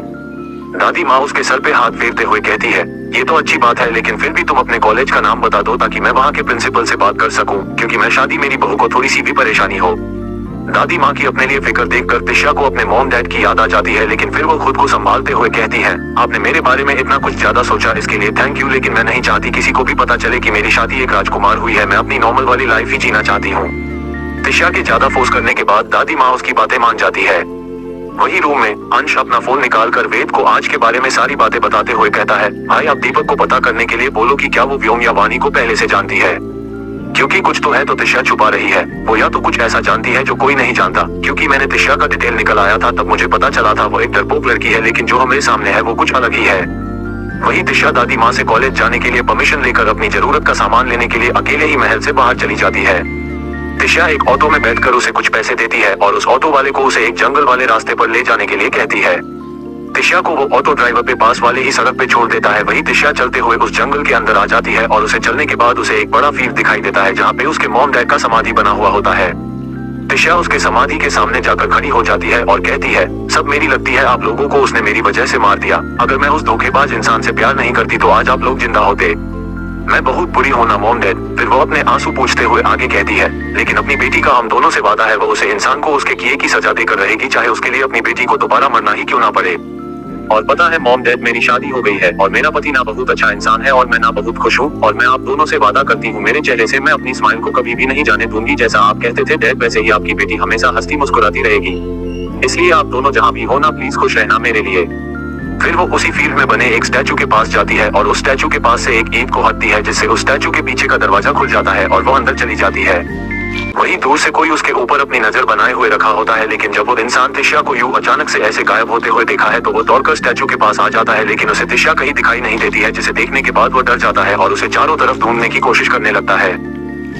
दादी माँ उसके सर पे हाथ फेरते हुए कहती है, ये तो अच्छी बात है लेकिन फिर भी तुम अपने कॉलेज का नाम बता दो ताकि मैं वहाँ के प्रिंसिपल से बात कर सकूं, क्योंकि मैं शादी मेरी बहू को थोड़ी सी भी परेशानी हो। दादी माँ की अपने लिए फिक्र देखकर तिशा को अपने मॉम डैड की याद आ जाती है, लेकिन फिर वो खुद को संभालते हुए कहती है, आपने मेरे बारे में इतना कुछ ज्यादा सोचा, इसके लिए थैंक यू, लेकिन मैं नहीं चाहती किसी को भी पता चले कि मेरी शादी एक राजकुमार हुई है, मैं अपनी नॉर्मल वाली लाइफ ही जीना चाहती हूँ। तिशा के ज्यादा फोर्स करने के बाद दादी माँ उसकी बातें मान जाती है। वही रूम में अंश अपना फोन निकालकर वेद को आज के बारे में सारी बातें बताते हुए कहता है, भाई आप दीपक को पता करने के लिए बोलो कि क्या वो व्योम या वाणी को पहले से जानती है, क्योंकि कुछ तो है तो तिशा छुपा रही है, वो या तो कुछ ऐसा जानती है जो कोई नहीं जानता, क्योंकि मैंने तिशा का डिटेल निकल आया था तब मुझे पता चला था वो एक डरपोक लड़की है, लेकिन जो हमारे सामने है वो कुछ अलग ही है। वही तिशा दादी माँ से कॉलेज जाने के लिए परमिशन लेकर अपनी जरूरत का सामान लेने के लिए अकेले ही महल से बाहर चली जाती है। तिशा एक ऑटो में बैठकर उसे कुछ पैसे देती है और उस ऑटो वाले को उसे एक जंगल वाले रास्ते पर ले जाने के लिए कहती है। तिशा को वो ऑटो ड्राइवर पे पास वाले ही सड़क पे छोड़ देता है। वही तिशा चलते हुए उस जंगल के अंदर आ जाती है और उसे चलने के बाद उसे एक बड़ा फील्ड दिखाई देता है जहाँ पे उसके मॉम डैड का समाधि बना हुआ होता है। तिशा उसके समाधि के सामने जाकर खड़ी हो जाती है और कहती है, सब मेरी लगती है आप लोगों को उसने मेरी वजह से मार दिया, अगर मैं उस धोखेबाज इंसान से प्यार नहीं करती तो आज आप लोग जिंदा होते, मैं बहुत बुरी हूं ना मॉम डैड। फिर वो अपने आंसू पूछते हुए आगे कहती है, लेकिन अपनी बेटी का हम दोनों से वादा है वो उसे इंसान को उसके किए की सजा देकर रहेगी, चाहे उसके लिए अपनी बेटी को दोबारा मरना ही क्यों ना पड़े। और पता है मॉम डैड, मेरी शादी हो गई है और मेरा पति ना बहुत अच्छा इंसान है और मैं ना बहुत खुश हूँ, और मैं आप दोनों से वादा करती हूँ मेरे चेहरे से मैं अपनी स्माइल को कभी भी नहीं जाने दूंगी। जैसा आप कहते थे डैड, वैसे ही आपकी बेटी हमेशा हंसती मुस्कुराती रहेगी, इसलिए आप दोनों जहाँ भी हो ना प्लीज खुश रहना मेरे लिए। फिर वो उसी फील्ड में बने एक स्टैचू के पास जाती है और उस स्टैचू के पास से एक ईंट को हटती है, जिससे उस स्टैचू के पीछे का दरवाजा खुल जाता है और वो अंदर चली जाती है। वहीं दूर से कोई उसके ऊपर अपनी नजर बनाए हुए रखा होता है, लेकिन जब वो इंसान तिशा को यूं अचानक से ऐसे गायब होते हुए देखा है तो वो दौड़कर स्टैचू के पास आ जाता है, लेकिन उसे तिशा कहीं दिखाई नहीं देती है, जिसे देखने के बाद वो डर जाता है और उसे चारों तरफ ढूंढने की कोशिश करने लगता है।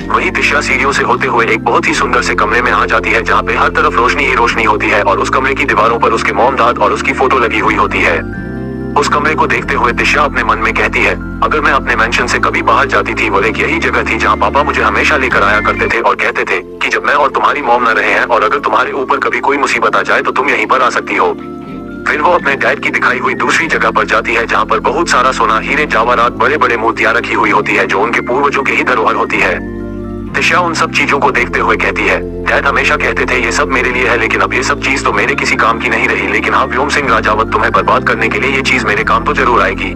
वही तिशा सीढ़ियों से होते हुए एक बहुत ही सुंदर से कमरे में आ जाती है जहाँ पे हर तरफ रोशनी ही रोशनी होती है और उस कमरे की दीवारों पर उसके मॉम डैड और उसकी फोटो लगी हुई होती है। उस कमरे को देखते हुए तिशा अपने मन में कहती है, अगर मैं अपने मेंशन से कभी बाहर जाती थी वो एक यही जगह थी जहाँ पापा मुझे हमेशा लेकर आया करते थे और कहते थे कि जब मैं और तुम्हारी मॉम न रहे हैं और अगर तुम्हारे ऊपर कभी कोई मुसीबत आ जाए तो तुम यहीं पर आ सकती हो। फिर वो अपने डैड की दिखाई हुई दूसरी जगह पर जाती है जहाँ पर बहुत सारा सोना, हीरे, जवाहरात, बड़े बड़े मूर्तियां रखी हुई होती है जो उनके पूर्वजों की ही धरोहर होती है। तिशा उन सब चीजों को देखते हुए कहती है, डैड हमेशा कहते थे ये सब मेरे लिए है, लेकिन अब ये सब चीज तो मेरे किसी काम की नहीं रही, लेकिन हाँ व्योम सिंह राजावत तुम्हें बर्बाद करने के लिए ये चीज मेरे काम तो जरूर आएगी।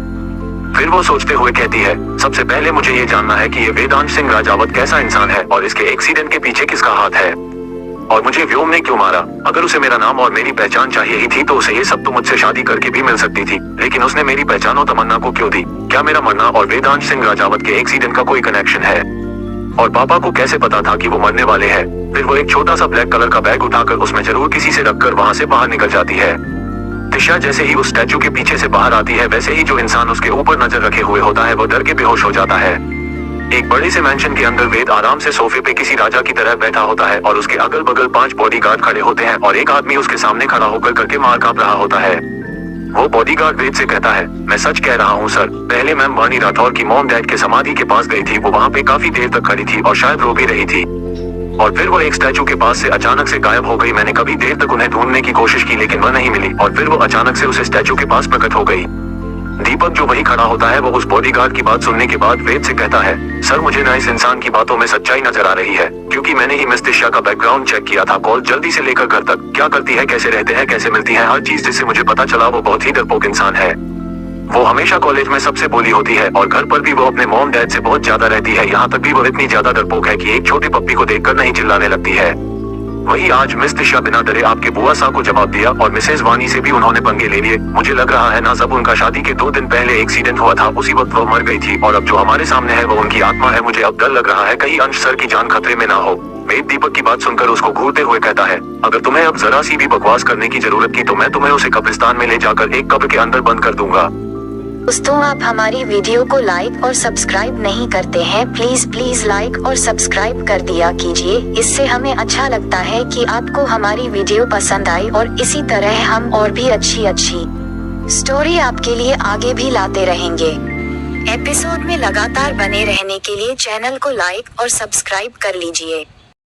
फिर वो सोचते हुए कहती है, सबसे पहले मुझे ये जानना है कि ये वेदांश सिंह राजावत कैसा इंसान है और इसके एक्सीडेंट के पीछे किसका हाथ है, और मुझे व्योम ने क्यों मारा। अगर उसे मेरा नाम और मेरी पहचान चाहिए ही थी तो उसे ये सब तो मुझसे शादी करके भी मिल सकती थी, लेकिन उसने मेरी पहचान और तमन्ना को क्यों दी। क्या मेरा मरना और वेदांश सिंह राजावत के एक्सीडेंट का कोई कनेक्शन है, और पापा को कैसे पता था कि वो मरने वाले हैं। फिर वो एक छोटा सा ब्लैक कलर का बैग उठाकर उसमें जरूर किसी से रखकर वहाँ से बाहर निकल जाती है। तिशा जैसे ही उस स्टैचू के पीछे से बाहर आती है वैसे ही जो इंसान उसके ऊपर नजर रखे हुए होता है वो डर के बेहोश हो जाता है। एक बड़े से मेंशन के अंदर वेद आराम से सोफे पे किसी राजा की तरह बैठा होता है और उसके अगल बगल 5 बॉडीगार्ड खड़े होते हैं और एक आदमी उसके सामने खड़ा होकर करके मार कांप रहा होता है। वो बॉडीगार्ड वेद से कहता है, मैं सच कह रहा हूँ सर, पहले मैम वाणी राठौर की मॉम डैड के समाधि के पास गई थी, वो वहाँ पे काफी देर तक खड़ी थी और शायद रो भी रही थी, और फिर वो एक स्टैचू के पास से अचानक से गायब हो गई। मैंने कभी देर तक उन्हें ढूंढने की कोशिश की लेकिन वह नहीं मिली, और फिर वो अचानक से उस स्टैचू के पास प्रकट हो गई। दीपक जो वही खड़ा होता है वो उस बॉडीगार्ड की बात सुनने के बाद वेद से कहता है, सर मुझे ना इस इंसान की बातों में सच्चाई नजर आ रही है, क्योंकि मैंने ही मिस तिशा का बैकग्राउंड चेक किया था, कॉल जल्दी से लेकर घर तक, क्या करती है, कैसे रहते हैं, कैसे मिलती है, हर चीज जिससे मुझे पता चला वो बहुत ही डरपोक इंसान है। वो हमेशा कॉलेज में सबसे बोली होती है और घर पर भी वो अपने मॉम डैड से बहुत ज्यादा रहती है, यहाँ तक भी वो इतनी ज्यादा डरपोक है कि एक छोटे पप्पी को देखकर नहीं चिल्लाने लगती है। वही आज मिस तिशा बिना डरे आपके बुआ साहब को जवाब दिया और मिसेज वानी से भी उन्होंने पंगे ले लिए। मुझे लग रहा है ना जब उनका शादी के 2 दिन पहले एक्सीडेंट हुआ था उसी वक्त वो मर गई थी, और अब जो हमारे सामने है वो उनकी आत्मा है। मुझे अब डर लग रहा है कहीं अंश सर की जान खतरे में ना हो। वेद दीपक की बात सुनकर उसको घूरते हुए कहता है, अगर तुम्हें अब जरा सी भी बकवास करने की जरूरत की तो मैं तुम्हें उसे कब्रिस्तान में ले जाकर एक कब्र के अंदर बंद कर दूंगा। दोस्तों, आप हमारी वीडियो को लाइक और सब्सक्राइब नहीं करते हैं, प्लीज लाइक और सब्सक्राइब कर दिया कीजिए। इससे हमें अच्छा लगता है कि आपको हमारी वीडियो पसंद आई और इसी तरह हम और भी अच्छी स्टोरी आपके लिए आगे भी लाते रहेंगे। एपिसोड में लगातार बने रहने के लिए चैनल को लाइक और सब्सक्राइब कर लीजिए।